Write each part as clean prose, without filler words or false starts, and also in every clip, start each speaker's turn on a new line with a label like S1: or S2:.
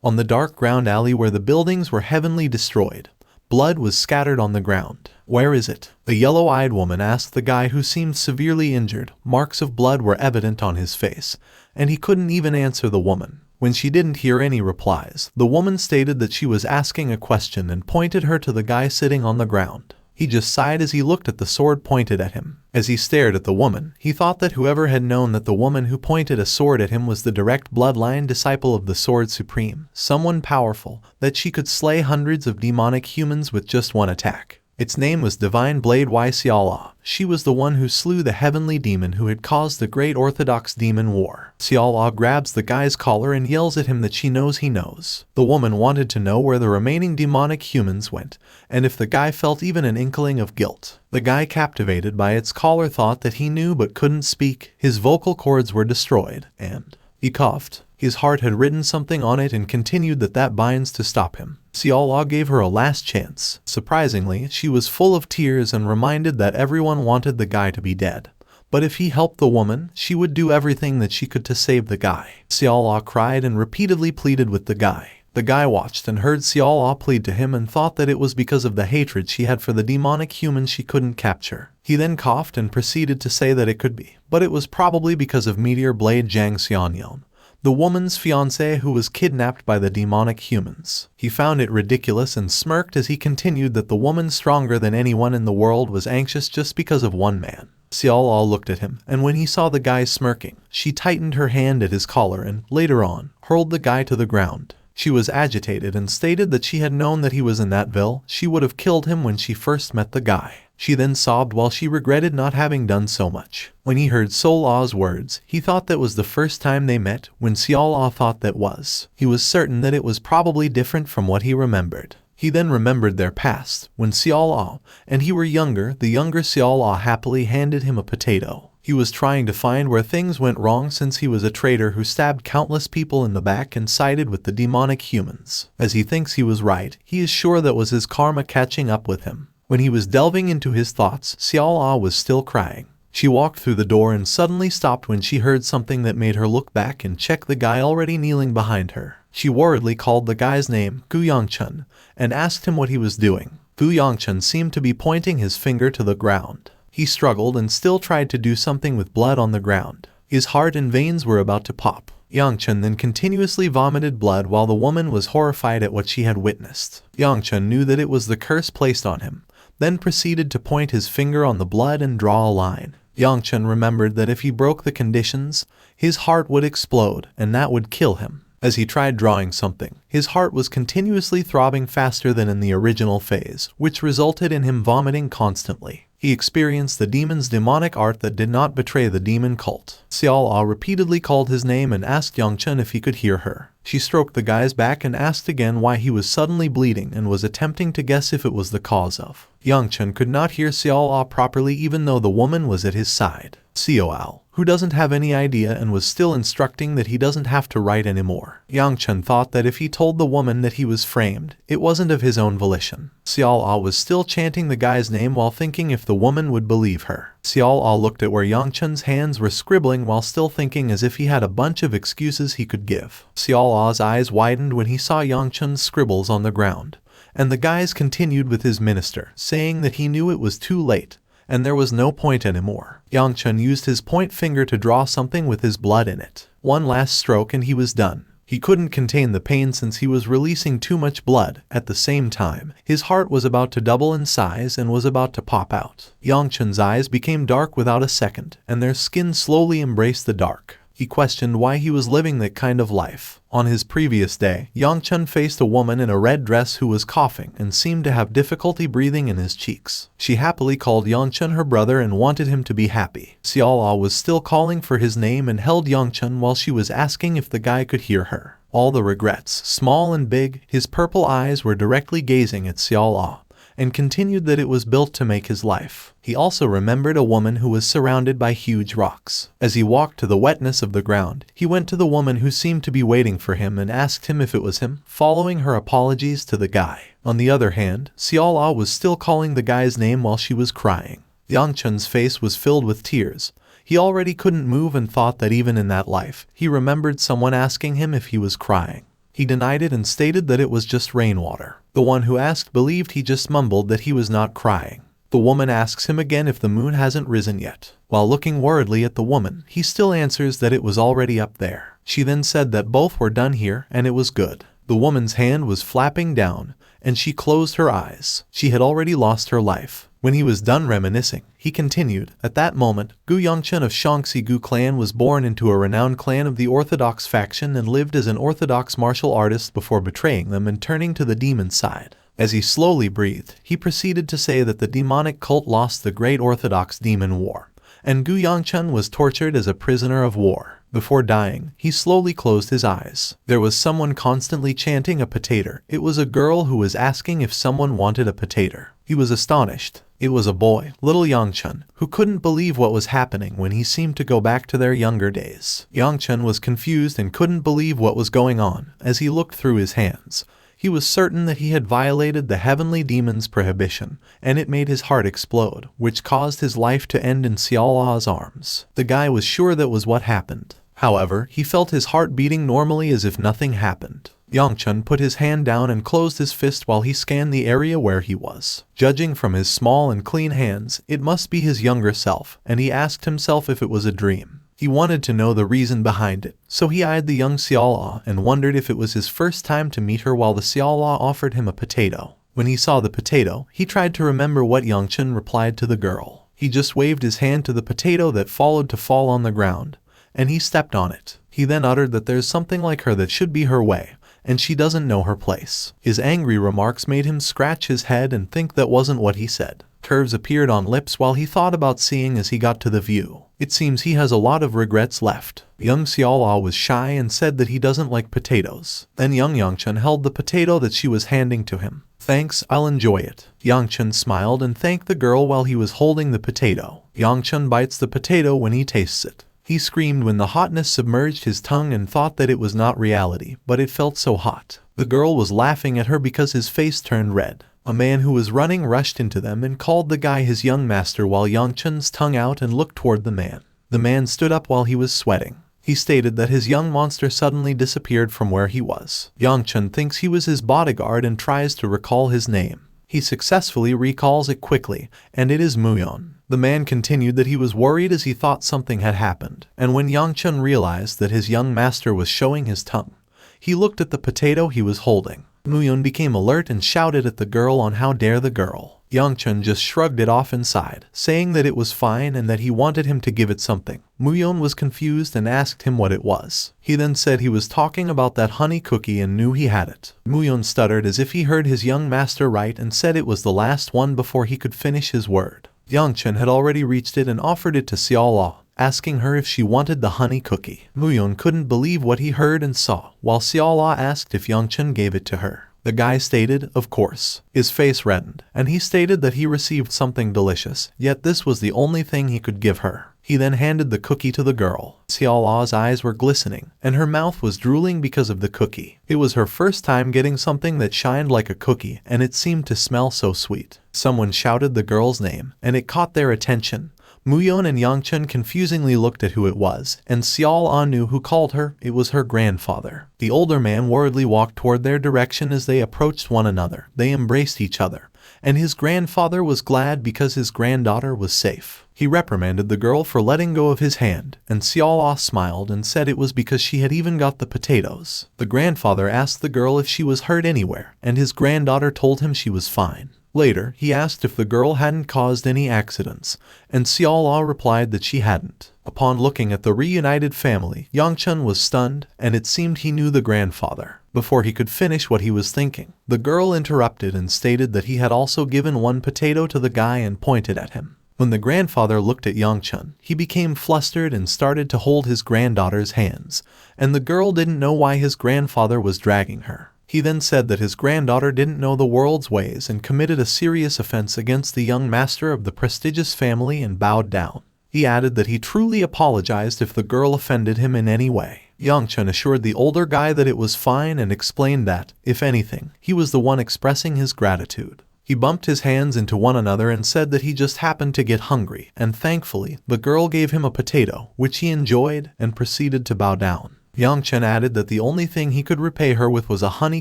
S1: On the dark ground alley where the buildings were heavily destroyed, blood was scattered on the ground. "Where is it?" the yellow-eyed woman asked the guy who seemed severely injured. Marks of blood were evident on his face, and he couldn't even answer the woman. When she didn't hear any replies, the woman stated that she was asking a question and pointed her to the guy sitting on the ground. He just sighed as he looked at the sword pointed at him. As he stared at the woman, he thought that whoever had known that the woman who pointed a sword at him was the direct bloodline disciple of the Sword Supreme, someone powerful, that she could slay hundreds of demonic humans with just one attack. Its name was Divine Blade Wi Seol-ah. She was the one who slew the heavenly demon who had caused the Great Orthodox-Demon War. Seol-ah grabs the guy's collar and yells at him that she knows he knows. The woman wanted to know where the remaining demonic humans went, and if the guy felt even an inkling of guilt. The guy, captivated by its collar, thought that he knew but couldn't speak. His vocal cords were destroyed, and he coughed. His heart had written something on it and continued that binds to stop him. Seol-ah gave her a last chance. Surprisingly, she was full of tears and reminded that everyone wanted the guy to be dead. But if he helped the woman, she would do everything that she could to save the guy. Seol-ah cried and repeatedly pleaded with the guy. The guy watched and heard Seol-ah plead to him and thought that it was because of the hatred she had for the demonic humans she couldn't capture. He then coughed and proceeded to say that it could be, but it was probably because of Meteor Blade Jang Seonyeon, the woman's fiancé who was kidnapped by the demonic humans. He found it ridiculous and smirked as he continued that the woman stronger than anyone in the world was anxious just because of one man. Seol-ah looked at him, and when he saw the guy smirking, she tightened her hand at his collar and, later on, hurled the guy to the ground. She was agitated and stated that she had known that he was in that ville, she would have killed him when she first met the guy. She then sobbed while she regretted not having done so much. When he heard Seol-ah's words, he thought that was the first time they met. When Seol-ah thought that was, he was certain that it was probably different from what he remembered. He then remembered their past. When Seol-ah and he were younger, the younger Seol-ah happily handed him a potato. He was trying to find where things went wrong since he was a traitor who stabbed countless people in the back and sided with the demonic humans. As he thinks he was right, he is sure that was his karma catching up with him. When he was delving into his thoughts, Seol-ah was still crying. She walked through the door and suddenly stopped when she heard something that made her look back and check the guy already kneeling behind her. She worriedly called the guy's name, Gu Yangchun, and asked him what he was doing. Gu Yangchun seemed to be pointing his finger to the ground. He struggled and still tried to do something with blood on the ground. His heart and veins were about to pop. Yangchun then continuously vomited blood while the woman was horrified at what she had witnessed. Yangchun knew that it was the curse placed on him, then proceeded to point his finger on the blood and draw a line. Yangchun remembered that if he broke the conditions, his heart would explode, and that would kill him. As he tried drawing something, his heart was continuously throbbing faster than in the original phase, which resulted in him vomiting constantly. He experienced the demon's demonic art that did not betray the demon cult. Seol-ah repeatedly called his name and asked Yangchun if he could hear her. She stroked the guy's back and asked again why he was suddenly bleeding and was attempting to guess if it was the cause of. Yangchun could not hear Seol-ah properly even though the woman was at his side. Seol-ah, who doesn't have any idea and was still instructing that he doesn't have to write anymore. Yangchun thought that if he told the woman that he was framed, it wasn't of his own volition. Seol-ah was still chanting the guy's name while thinking if the woman would believe her. Seol-ah looked at where Yangchun's hands were scribbling while still thinking as if he had a bunch of excuses he could give. Seol-ah's eyes widened when he saw Yangchun's scribbles on the ground, and the guys continued with his minister, saying that he knew it was too late, and there was no point anymore. Yangchun used his point finger to draw something with his blood in it. One last stroke and he was done. He couldn't contain the pain since he was releasing too much blood. At the same time, his heart was about to double in size and was about to pop out. Yangchun's eyes became dark without a second, and their skin slowly embraced the dark. He questioned why he was living that kind of life. On his previous day, Yangchun faced a woman in a red dress who was coughing and seemed to have difficulty breathing in his cheeks. She happily called Yangchun her brother and wanted him to be happy. Seol-ah was still calling for his name and held Yangchun while she was asking if the guy could hear her. All the regrets, small and big, his purple eyes were directly gazing at Seol-ah, and continued that it was built to make his life. He also remembered a woman who was surrounded by huge rocks. As he walked to the wetness of the ground, he went to the woman who seemed to be waiting for him and asked him if it was him, following her apologies to the guy. On the other hand, Seol-ah was still calling the guy's name while she was crying. Yangchun's face was filled with tears. He already couldn't move and thought that even in that life, he remembered someone asking him if he was crying. He denied it and stated that it was just rainwater. The one who asked believed he just mumbled that he was not crying. The woman asks him again if the moon hasn't risen yet. While looking worriedly at the woman, he still answers that it was already up there. She then said that both were done here and it was good. The woman's hand was flapping down, and she closed her eyes. She had already lost her life. When he was done reminiscing, he continued, "At that moment, Gu Yangchun of Shaanxi-gu clan was born into a renowned clan of the Orthodox faction and lived as an Orthodox martial artist before betraying them and turning to the demon side." As he slowly breathed, he proceeded to say that the demonic cult lost the Great Orthodox-Demon War, and Gu Yangchun was tortured as a prisoner of war. Before dying, he slowly closed his eyes. There was someone constantly chanting a potato. It was a girl who was asking if someone wanted a potato. He was astonished. It was a boy, little Yangchun, who couldn't believe what was happening when he seemed to go back to their younger days. Yangchun was confused and couldn't believe what was going on as he looked through his hands. He was certain that he had violated the heavenly demon's prohibition, and it made his heart explode, which caused his life to end in Seol-ah's arms. The guy was sure that was what happened. However, he felt his heart beating normally as if nothing happened. Yangchun put his hand down and closed his fist while he scanned the area where he was. Judging from his small and clean hands, it must be his younger self, and he asked himself if it was a dream. He wanted to know the reason behind it, so he eyed the young Seol-ah and wondered if it was his first time to meet her while the Seol-ah offered him a potato. When he saw the potato, he tried to remember what Yangchun replied to the girl. He just waved his hand to the potato that followed to fall on the ground, and he stepped on it. He then uttered that there's something like her that should be her way, and she doesn't know her place. His angry remarks made him scratch his head and think that wasn't what he said. Curves appeared on lips while he thought about seeing as he got to the view. It seems he has a lot of regrets left. Young Seol-ah was shy and said that he doesn't like potatoes. Then young Yangchun held the potato that she was handing to him. "Thanks, I'll enjoy it." Yangchun smiled and thanked the girl while he was holding the potato. Yangchun bites the potato when he tastes it. He screamed when the hotness submerged his tongue and thought that it was not reality, but it felt so hot. The girl was laughing at her because his face turned red. A man who was running rushed into them and called the guy his young master while Yangchun's tongue out and looked toward the man. The man stood up while he was sweating. He stated that his young monster suddenly disappeared from where he was. Yangchun thinks he was his bodyguard and tries to recall his name. He successfully recalls it quickly, and it is Muyon. The man continued that he was worried as he thought something had happened, and when Yangchun realized that his young master was showing his tongue, he looked at the potato he was holding. Muyon became alert and shouted at the girl on how dare the girl. Yangchun just shrugged it off inside, saying that it was fine and that he wanted him to give it something. Muyon was confused and asked him what it was. He then said he was talking about that honey cookie and knew he had it. Muyon stuttered as if he heard his young master right and said it was the last one before he could finish his word. Yangchun had already reached it and offered it to Seol-ah, asking her if she wanted the honey cookie. Muyon couldn't believe what he heard and saw, while Seol-ah asked if Yangchun gave it to her. The guy stated, of course. His face reddened, and he stated that he received something delicious, yet this was the only thing he could give her. He then handed the cookie to the girl. Seol-ah's eyes were glistening, and her mouth was drooling because of the cookie. It was her first time getting something that shined like a cookie, and it seemed to smell so sweet. Someone shouted the girl's name, and it caught their attention. Muyon and Yangchun confusingly looked at who it was, and Seol-ah knew who called her. It was her grandfather. The older man worriedly walked toward their direction as they approached one another. They embraced each other, and his grandfather was glad because his granddaughter was safe. He reprimanded the girl for letting go of his hand, and Seol-ah smiled and said it was because she had even got the potatoes. The grandfather asked the girl if she was hurt anywhere, and his granddaughter told him she was fine. Later, he asked if the girl hadn't caused any accidents, and Seol-ah replied that she hadn't. Upon looking at the reunited family, Yangchun was stunned, and it seemed he knew the grandfather. Before he could finish what he was thinking, the girl interrupted and stated that he had also given one potato to the guy and pointed at him. When the grandfather looked at Yangchun, he became flustered and started to hold his granddaughter's hands, and the girl didn't know why his grandfather was dragging her. He then said that his granddaughter didn't know the world's ways and committed a serious offense against the young master of the prestigious family and bowed down. He added that he truly apologized if the girl offended him in any way. Yangchun assured the older guy that it was fine and explained that, if anything, he was the one expressing his gratitude. He bumped his hands into one another and said that he just happened to get hungry, and thankfully, the girl gave him a potato, which he enjoyed, and proceeded to bow down. Yangchun added that the only thing he could repay her with was a honey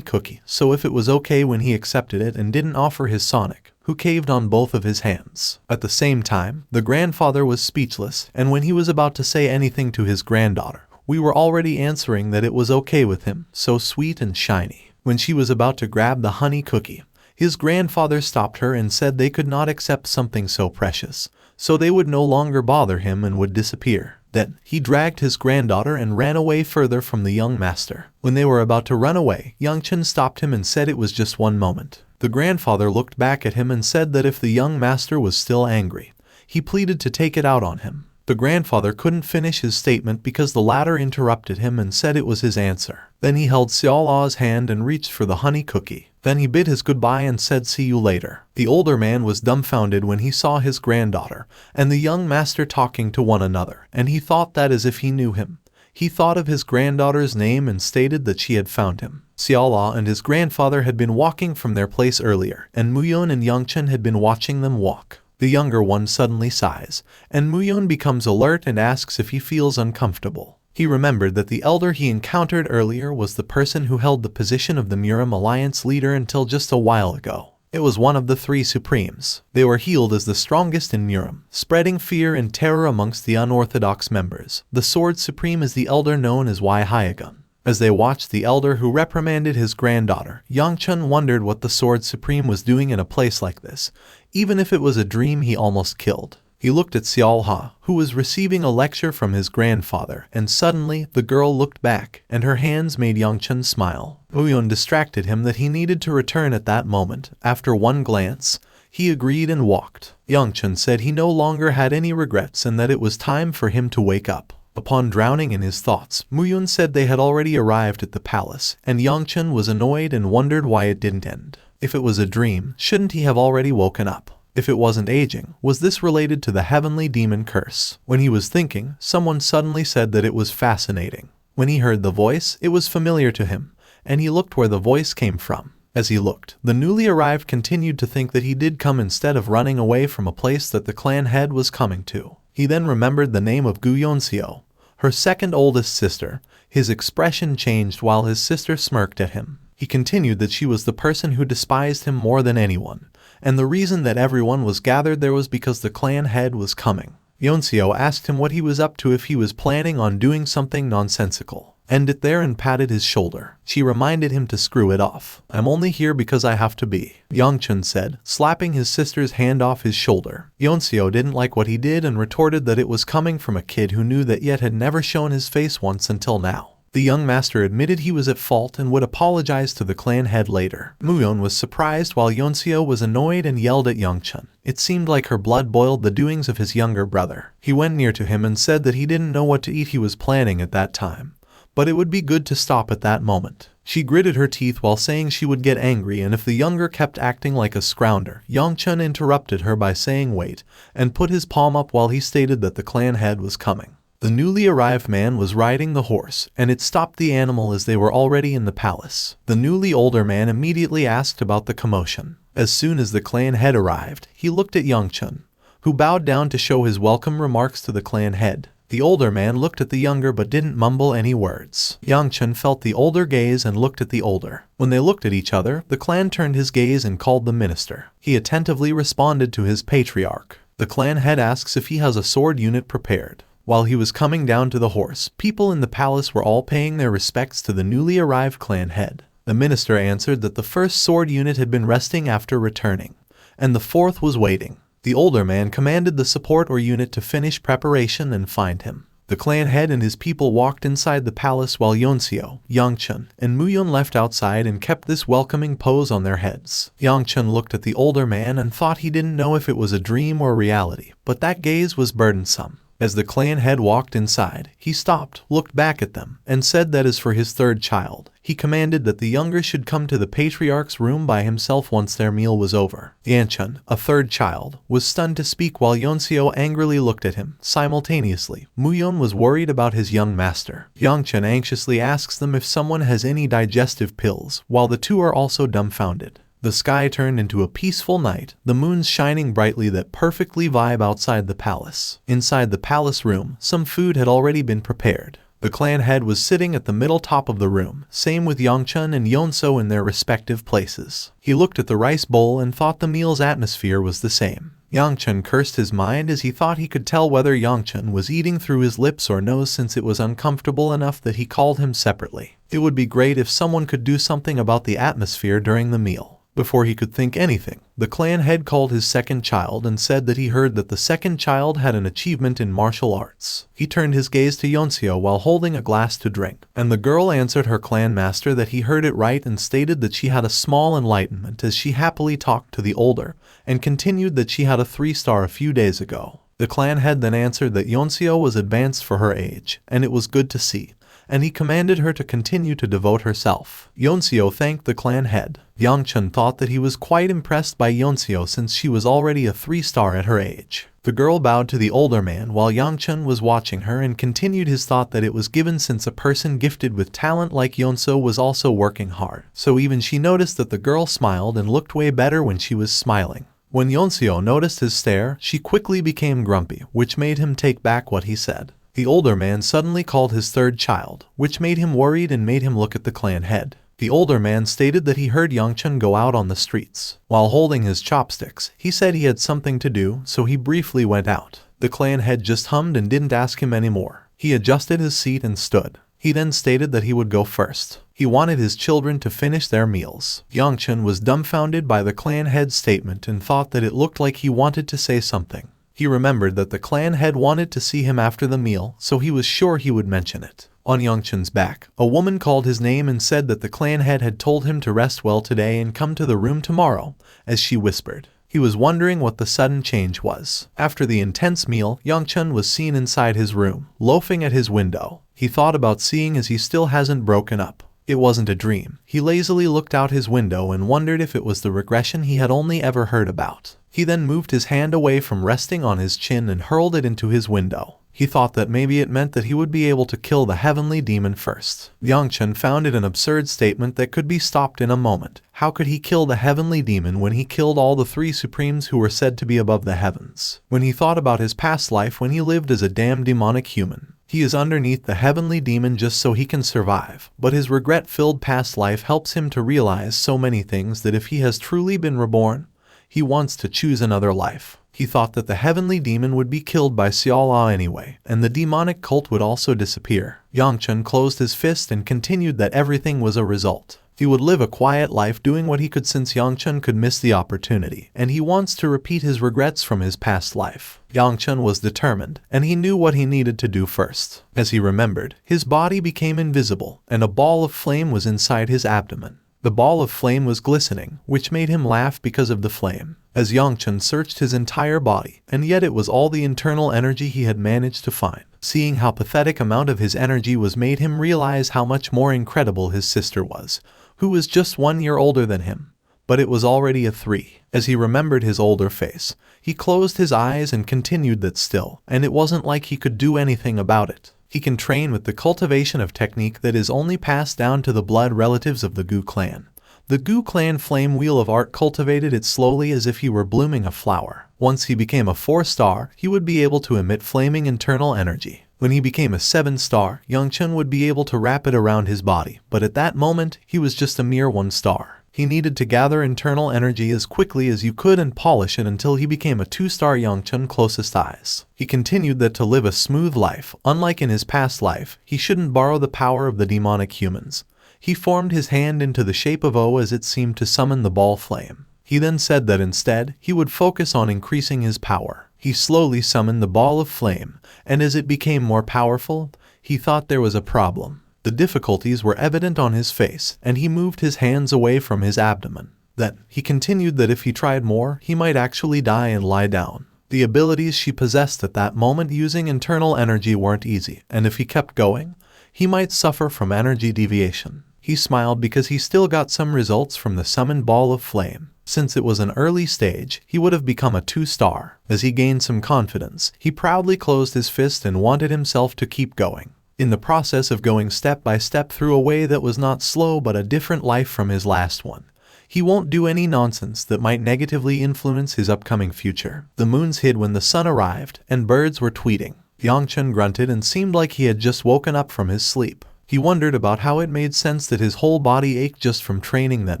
S1: cookie, so if it was okay when he accepted it and didn't offer his Sonic, who caved on both of his hands. At the same time, the grandfather was speechless, and when he was about to say anything to his granddaughter, we were already answering that it was okay with him, so sweet and shiny. When she was about to grab the honey cookie, his grandfather stopped her and said they could not accept something so precious, so they would no longer bother him and would disappear. Then, he dragged his granddaughter and ran away further from the young master. When they were about to run away, Yangchun stopped him and said it was just one moment. The grandfather looked back at him and said that if the young master was still angry, he pleaded to take it out on him. The grandfather couldn't finish his statement because the latter interrupted him and said it was his answer. Then he held Seol-ah's hand and reached for the honey cookie. Then he bid his goodbye and said see you later. The older man was dumbfounded when he saw his granddaughter and the young master talking to one another, and he thought that as if he knew him. He thought of his granddaughter's name and stated that she had found him. Seol-ah and his grandfather had been walking from their place earlier, and Muyeon and Yangchun had been watching them walk. The younger one suddenly sighs, and Muyeon becomes alert and asks if he feels uncomfortable. He remembered that the elder he encountered earlier was the person who held the position of the Murim Alliance leader until just a while ago. It was one of the three supremes. They were hailed as the strongest in Murim, spreading fear and terror amongst the unorthodox members. The Sword Supreme is the elder known as Wi Seol-ah. As they watched the elder who reprimanded his granddaughter, Yangchun wondered what the Sword Supreme was doing in a place like this. Even if it was a dream, he almost killed. He looked at Seol-ah, who was receiving a lecture from his grandfather, and suddenly the girl looked back, and her hands made Yangchun smile. Muyeon distracted him that he needed to return at that moment. After one glance, he agreed and walked. Yangchun said he no longer had any regrets and that it was time for him to wake up. Upon drowning in his thoughts, Muyeon said they had already arrived at the palace, and Yangchun was annoyed and wondered why it didn't end. If it was a dream, shouldn't he have already woken up? If it wasn't aging, was this related to the heavenly demon curse? When he was thinking, someone suddenly said that it was fascinating. When he heard the voice, it was familiar to him, and he looked where the voice came from. As he looked, the newly arrived continued to think that he did come instead of running away from a place that the clan head was coming to. He then remembered the name of Gu Yeonseo, her second oldest sister. His expression changed while his sister smirked at him. He continued that she was the person who despised him more than anyone, and the reason that everyone was gathered there was because the clan head was coming. Yeonseo asked him what he was up to, if he was planning on doing something nonsensical. Ended there and patted his shoulder. She reminded him to screw it off. I'm only here because I have to be, Yangchun said, slapping his sister's hand off his shoulder. Yeonseo didn't like what he did and retorted that it was coming from a kid who knew that yet had never shown his face once until now. The young master admitted he was at fault and would apologize to the clan head later. Muyeon was surprised while Yeonseo was annoyed and yelled at Yangchun. It seemed like her blood boiled the doings of his younger brother. He went near to him and said that he didn't know what to eat he was planning at that time, but it would be good to stop at that moment. She gritted her teeth while saying she would get angry and if the younger kept acting like a scrounger. Yangchun interrupted her by saying wait, and put his palm up while he stated that the clan head was coming. The newly arrived man was riding the horse, and it stopped the animal as they were already in the palace. The newly older man immediately asked about the commotion. As soon as the clan head arrived, he looked at Yangchun, who bowed down to show his welcome remarks to the clan head. The older man looked at the younger but didn't mumble any words. Yangchun felt the older gaze and looked at the older. When they looked at each other, the clan turned his gaze and called the minister. He attentively responded to his patriarch. The clan head asks if he has a sword unit prepared. While he was coming down to the horse, people in the palace were all paying their respects to the newly arrived clan head. The minister answered that the first sword unit had been resting after returning, and the fourth was waiting. The older man commanded the support or unit to finish preparation and find him. The clan head and his people walked inside the palace while Yeonseo, Yangchun, and Muyeon left outside and kept this welcoming pose on their heads. Yangchun looked at the older man and thought he didn't know if it was a dream or reality, but that gaze was burdensome. As the clan head walked inside, he stopped, looked back at them, and said that as for his third child, he commanded that the younger should come to the patriarch's room by himself once their meal was over. Yangchun, a third child, was stunned to speak while Yeonseo angrily looked at him. Simultaneously, Muyeon was worried about his young master. Yangchun anxiously asks them if someone has any digestive pills, while the two are also dumbfounded. The sky turned into a peaceful night, the moons shining brightly that perfectly vibe outside the palace. Inside the palace room, some food had already been prepared. The clan head was sitting at the middle top of the room, same with Yangchun and Yonso in their respective places. He looked at the rice bowl and thought the meal's atmosphere was the same. Yangchun cursed his mind as he thought he could tell whether Yangchun was eating through his lips or nose, since it was uncomfortable enough that he called him separately. It would be great if someone could do something about the atmosphere during the meal. Before he could think anything, the clan head called his second child and said that he heard that the second child had an achievement in martial arts. He turned his gaze to Yonseo while holding a glass to drink, and the girl answered her clan master that he heard it right and stated that she had a small enlightenment as she happily talked to the older, and continued that she had a 3-star a few days ago. The clan head then answered that Yonseo was advanced for her age, and it was good to see, and he commanded her to continue to devote herself. Yonseo thanked the clan head. Yangchun thought that he was quite impressed by Yonseo since she was already a 3-star at her age. The girl bowed to the older man while Yangchun was watching her and continued his thought that it was given since a person gifted with talent like Yonseo was also working hard. So even she noticed that the girl smiled and looked way better when she was smiling. When Yonseo noticed his stare, she quickly became grumpy, which made him take back what he said. The older man suddenly called his third child, which made him worried and made him look at the clan head. The older man stated that he heard Yangchun go out on the streets. While holding his chopsticks, he said he had something to do, so he briefly went out. The clan head just hummed and didn't ask him anymore. He adjusted his seat and stood. He then stated that he would go first. He wanted his children to finish their meals. Yangchun was dumbfounded by the clan head's statement and thought that it looked like he wanted to say something. He remembered that the clan head wanted to see him after the meal, so he was sure he would mention it. On Yangchun's back, a woman called his name and said that the clan head had told him to rest well today and come to the room tomorrow, as she whispered. He was wondering what the sudden change was. After the intense meal, Yangchun was seen inside his room, loafing at his window. He thought about seeing as he still hasn't broken up. It wasn't a dream. He lazily looked out his window and wondered if it was the regression he had only ever heard about. He then moved his hand away from resting on his chin and hurled it into his window. He thought that maybe it meant that he would be able to kill the heavenly demon first. Yangchun found it an absurd statement that could be stopped in a moment. How could he kill the heavenly demon when he killed all the 3 supremes who were said to be above the heavens? When he thought about his past life when he lived as a damn demonic human, he is underneath the heavenly demon just so he can survive, but his regret-filled past life helps him to realize so many things that if he has truly been reborn, he wants to choose another life. He thought that the heavenly demon would be killed by Wi Seol-ah anyway, and the demonic cult would also disappear. Yangchun closed his fist and continued that everything was a result. He would live a quiet life doing what he could since Yangchun could miss the opportunity, and he wants to repeat his regrets from his past life. Yangchun was determined, and he knew what he needed to do first. As he remembered, his body became invisible, and a ball of flame was inside his abdomen. The ball of flame was glistening, which made him laugh because of the flame. As Yangchun searched his entire body, and yet it was all the internal energy he had managed to find. Seeing how pathetic amount of his energy was made him realize how much more incredible his sister was, who was just 1 year older than him. But it was already a 3. As he remembered his older face, he closed his eyes and continued that still, and it wasn't like he could do anything about it. He can train with the cultivation of technique that is only passed down to the blood relatives of the Gu clan. The Gu clan flame wheel of art cultivated it slowly as if he were blooming a flower. Once he became a 4-star, he would be able to emit flaming internal energy. When he became a 7-star, Yangchun would be able to wrap it around his body, but at that moment, he was just a mere 1-star. He needed to gather internal energy as quickly as you could and polish it until he became a 2-star. Yangchun closest eyes. He continued that to live a smooth life, unlike in his past life, he shouldn't borrow the power of the demonic humans. He formed his hand into the shape of O as it seemed to summon the ball flame. He then said that instead, he would focus on increasing his power. He slowly summoned the ball of flame, and as it became more powerful, he thought there was a problem. The difficulties were evident on his face, and he moved his hands away from his abdomen. Then, he continued that if he tried more, he might actually die and lie down. The abilities she possessed at that moment using internal energy weren't easy, and if he kept going, he might suffer from energy deviation. He smiled because he still got some results from the summoned ball of flame. Since it was an early stage, he would have become a 2-star. As he gained some confidence, he proudly closed his fist and wanted himself to keep going. In the process of going step by step through a way that was not slow but a different life from his last one. He won't do any nonsense that might negatively influence his upcoming future. The moons hid when the sun arrived, and birds were tweeting. Yangchun grunted and seemed like he had just woken up from his sleep. He wondered about how it made sense that his whole body ached just from training that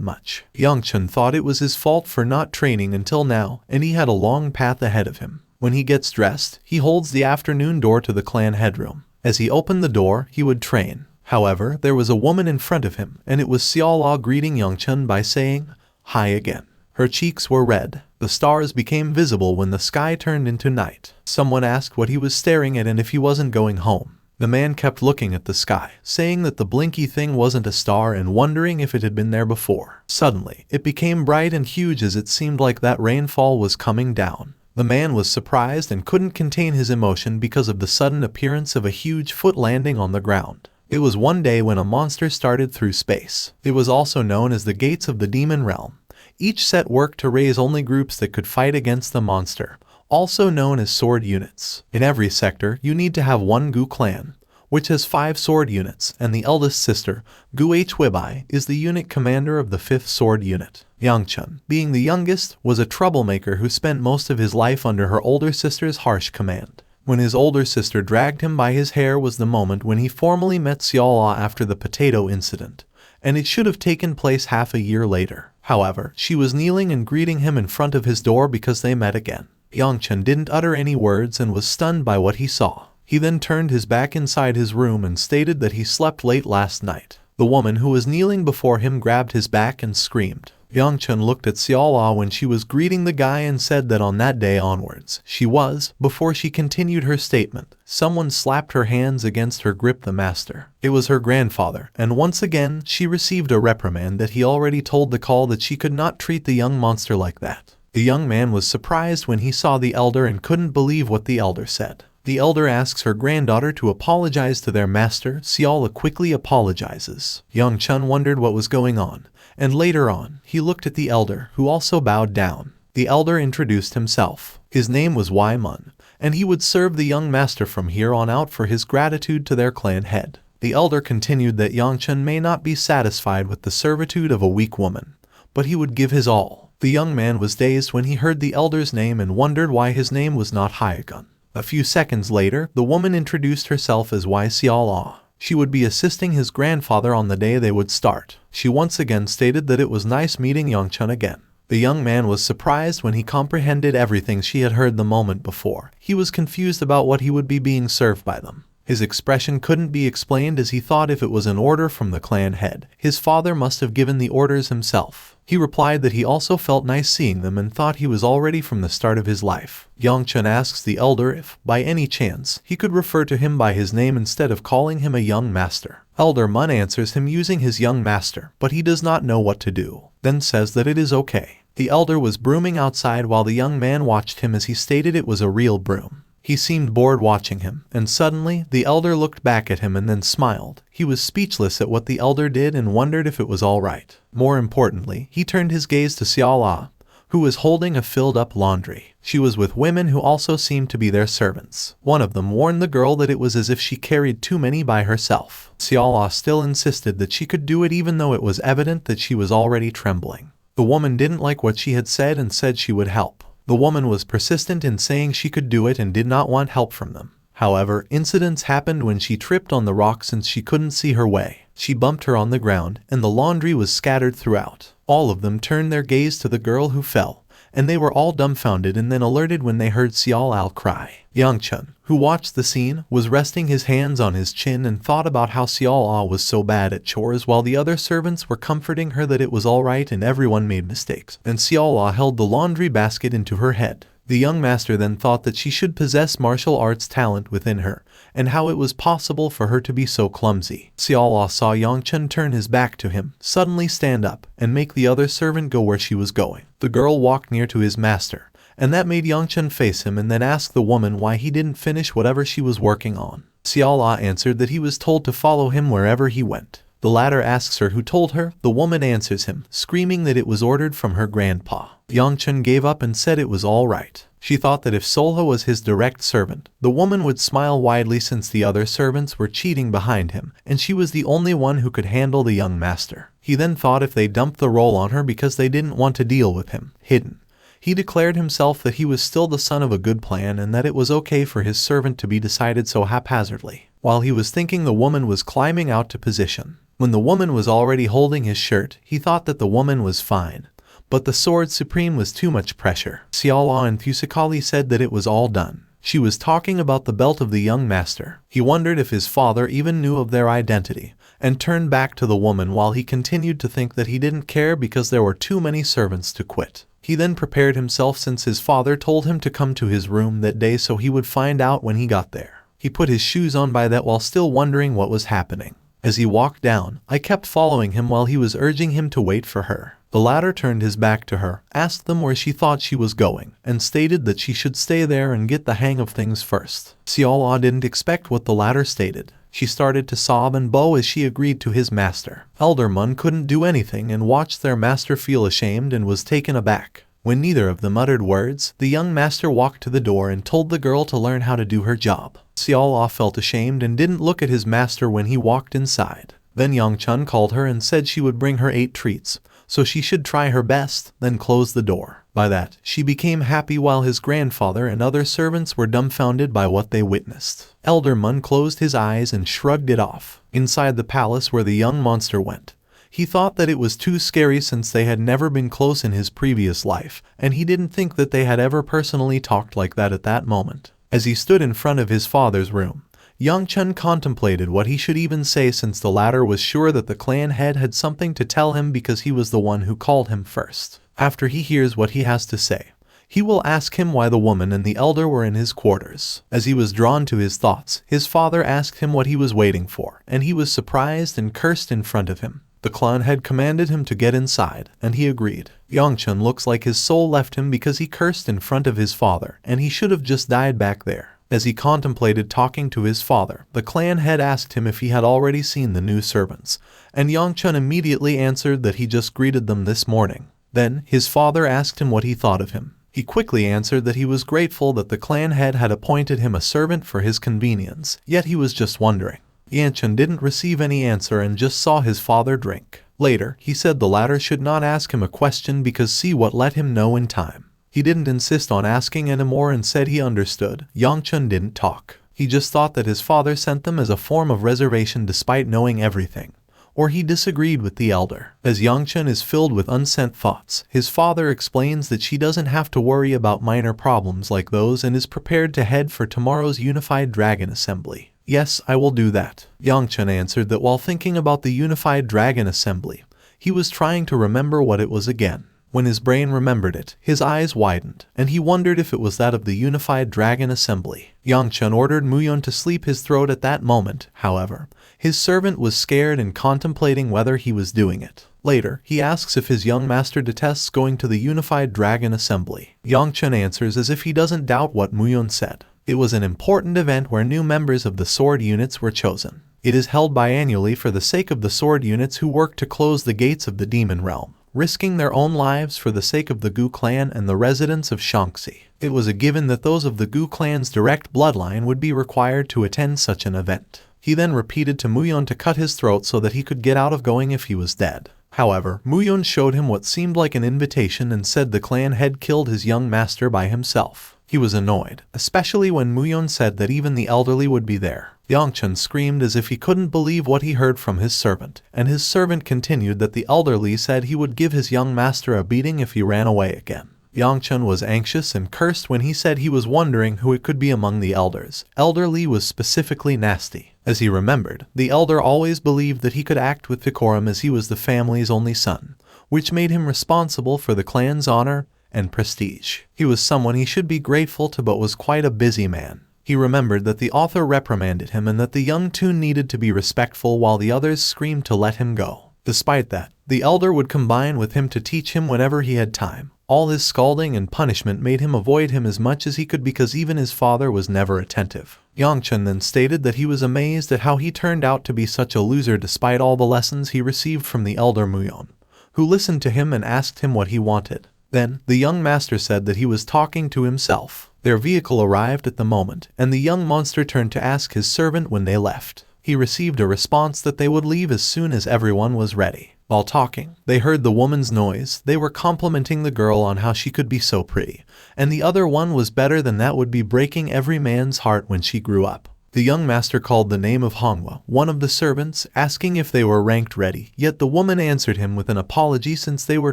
S1: much. Yangchun thought it was his fault for not training until now, and he had a long path ahead of him. When he gets dressed, he holds the afternoon door to the clan headroom. As he opened the door, he would train. However, there was a woman in front of him, and it was Seol-ah greeting Yangchun by saying, "Hi again." Her cheeks were red. The stars became visible when the sky turned into night. Someone asked what he was staring at and if he wasn't going home. The man kept looking at the sky, saying that the blinky thing wasn't a star and wondering if it had been there before. Suddenly, it became bright and huge as it seemed like that rainfall was coming down. The man was surprised and couldn't contain his emotion because of the sudden appearance of a huge foot landing on the ground. It was one day when a monster started through space. It was also known as the Gates of the Demon Realm. Each set worked to raise only groups that could fight against the monster, also known as sword units. In every sector, you need to have one Gu clan, which has 5 sword units, and the eldest sister, Gu Hwibai, is the unit commander of the 5th sword unit. Yangchun, being the youngest, was a troublemaker who spent most of his life under her older sister's harsh command. When his older sister dragged him by his hair was the moment when he formally met Seol-ah after the potato incident, and it should have taken place half a year later. However, she was kneeling and greeting him in front of his door because they met again. Yangchun didn't utter any words and was stunned by what he saw. He then turned his back inside his room and stated that he slept late last night. The woman who was kneeling before him grabbed his back and screamed. Yangchun looked at Seol-ah when she was greeting the guy and said that on that day onwards, she was, before she continued her statement, someone slapped her hands against her grip the master. It was her grandfather, and once again, she received a reprimand that he already told the call that she could not treat the young monster like that. The young man was surprised when he saw the elder and couldn't believe what the elder said. The elder asks her granddaughter to apologize to their master. Seol-ah quickly apologizes. Yangchun wondered what was going on, and later on, he looked at the elder, who also bowed down. The elder introduced himself. His name was Wi Mun, and he would serve the young master from here on out for his gratitude to their clan head. The elder continued that Yangchun may not be satisfied with the servitude of a weak woman, but he would give his all. The young man was dazed when he heard the elder's name and wondered why his name was not Hyagun. A few seconds later, the woman introduced herself as Wi Seol-ah. She would be assisting his grandfather on the day they would start. She once again stated that it was nice meeting Yangchun again. The young man was surprised when he comprehended everything she had heard the moment before. He was confused about what he would be being served by them. His expression couldn't be explained as he thought if it was an order from the clan head, his father must have given the orders himself. He replied that he also felt nice seeing them and thought he was all ready from the start of his life. Yangchun asks the elder if, by any chance, he could refer to him by his name instead of calling him a young master. Elder Mun answers him using his young master, but he does not know what to do, then says that it is okay. The elder was brooming outside while the young man watched him as he stated it was a real broom. He seemed bored watching him, and suddenly, the elder looked back at him and then smiled. He was speechless at what the elder did and wondered if it was all right. More importantly, he turned his gaze to Seol-ah, who was holding a filled-up laundry. She was with women who also seemed to be their servants. One of them warned the girl that it was as if she carried too many by herself. Seol-ah still insisted that she could do it even though it was evident that she was already trembling. The woman didn't like what she had said and said she would help. The woman was persistent in saying she could do it and did not want help from them. However, incidents happened when she tripped on the rock since she couldn't see her way. She bumped her on the ground, and the laundry was scattered throughout. All of them turned their gaze to the girl who fell, and they were all dumbfounded and then alerted when they heard Seol-ah cry. Yangchun, who watched the scene, was resting his hands on his chin and thought about how Seol-ah was so bad at chores while the other servants were comforting her that it was all right and everyone made mistakes. And Seol-ah held the laundry basket into her head. The young master then thought that she should possess martial arts talent within her, and how it was possible for her to be so clumsy. Seol-ah saw Yangchun turn his back to him, suddenly stand up, and make the other servant go where she was going. The girl walked near to his master, and that made Yangchun face him and then ask the woman why he didn't finish whatever she was working on. Seol-ah answered that he was told to follow him wherever he went. The latter asks her who told her. The woman answers him, screaming that it was ordered from her grandpa. Yangchun gave up and said it was all right. She thought that if Seol-ah was his direct servant, the woman would smile widely since the other servants were cheating behind him, and she was the only one who could handle the young master. He then thought if they dumped the role on her because they didn't want to deal with him, hidden, He declared himself that he was still the son of a good plan and that it was okay for his servant to be decided so haphazardly. While he was thinking, the woman was climbing out to position. When the woman was already holding his shirt, he thought that the woman was fine. But the Sword Supreme was too much pressure. Seol-ah enthusiastically said that it was all done. She was talking about the belt of the young master. He wondered if his father even knew of their identity, and turned back to the woman while he continued to think that he didn't care because there were too many servants to quit. He then prepared himself since his father told him to come to his room that day so he would find out when he got there. He put his shoes on by that while still wondering what was happening. As he walked down, I kept following him while he was urging him to wait for her. The latter turned his back to her, asked them where she thought she was going, and stated that she should stay there and get the hang of things first. Seol-ah didn't expect what the latter stated. She started to sob and bow as she agreed to his master. Elder Mun couldn't do anything and watched their master feel ashamed and was taken aback. When neither of them uttered words, the young master walked to the door and told the girl to learn how to do her job. Seol-ah felt ashamed and didn't look at his master when he walked inside. Then Yangchun called her and said she would bring her 8 treats, so she should try her best, then close the door. By that, she became happy while his grandfather and other servants were dumbfounded by what they witnessed. Elder Mun closed his eyes and shrugged it off. Inside the palace where the young monster went, he thought that it was too scary since they had never been close in his previous life, and he didn't think that they had ever personally talked like that at that moment. As he stood in front of his father's room, Yangchun contemplated what he should even say since the latter was sure that the clan head had something to tell him because he was the one who called him first. After he hears what he has to say, he will ask him why the woman and the elder were in his quarters. As he was drawn to his thoughts, his father asked him what he was waiting for, and he was surprised and cursed in front of him. The clan head commanded him to get inside, and he agreed. Yangchun looks like his soul left him because he cursed in front of his father, and he should have just died back there. As he contemplated talking to his father, the clan head asked him if he had already seen the new servants, and Yangchun immediately answered that he just greeted them this morning. Then, his father asked him what he thought of him. He quickly answered that he was grateful that the clan head had appointed him a servant for his convenience, yet he was just wondering. Yangchun didn't receive any answer and just saw his father drink. Later, he said the latter should not ask him a question because see what let him know in time. He didn't insist on asking anymore and said he understood. Yangchun didn't talk. He just thought that his father sent them as a form of reservation despite knowing everything. Or he disagreed with the elder. As Yangchun is filled with unsent thoughts, his father explains that she doesn't have to worry about minor problems like those and is prepared to head for tomorrow's Unified Dragon Assembly. Yes, I will do that. Yangchun answered that while thinking about the Unified Dragon Assembly, he was trying to remember what it was again. When his brain remembered it, his eyes widened, and he wondered if it was that of the Unified Dragon Assembly. Yangchun ordered Muyon to sleep his throat at that moment. However, his servant was scared and contemplating whether he was doing it. Later, he asks if his young master detests going to the Unified Dragon Assembly. Yangchun answers as if he doesn't doubt what Muyon said. It was an important event where new members of the sword units were chosen. It is held biannually for the sake of the sword units who work to close the gates of the demon realm, risking their own lives for the sake of the Gu clan and the residents of Shaanxi. It was a given that those of the Gu clan's direct bloodline would be required to attend such an event. He then repeated to Muyon to cut his throat so that he could get out of going if he was dead. However, Muyon showed him what seemed like an invitation and said the clan had killed his young master by himself. He was annoyed, especially when Muyon said that even the elderly would be there. Yangchun screamed as if he couldn't believe what he heard from his servant, and his servant continued that the elderly said he would give his young master a beating if he ran away again. Yangchun was anxious and cursed when he said he was wondering who it could be among the elders. Elderly was specifically nasty. As he remembered, the elder always believed that he could act with decorum as he was the family's only son, which made him responsible for the clan's honor and prestige. He was someone he should be grateful to but was quite a busy man. He remembered that the author reprimanded him and that the young Toon needed to be respectful while the others screamed to let him go. Despite that, the elder would combine with him to teach him whenever he had time. All his scolding and punishment made him avoid him as much as he could because even his father was never attentive. Yangchun then stated that he was amazed at how he turned out to be such a loser despite all the lessons he received from the elder Muyon, who listened to him and asked him what he wanted. Then, the young master said that he was talking to himself. Their vehicle arrived at the moment, and the young monster turned to ask his servant when they left. He received a response that they would leave as soon as everyone was ready. While talking, they heard the woman's noise. They were complimenting the girl on how she could be so pretty, and the other one was better than that, would be breaking every man's heart when she grew up. The young master called the name of Manhwa, one of the servants, asking if they were ranked ready, yet the woman answered him with an apology since they were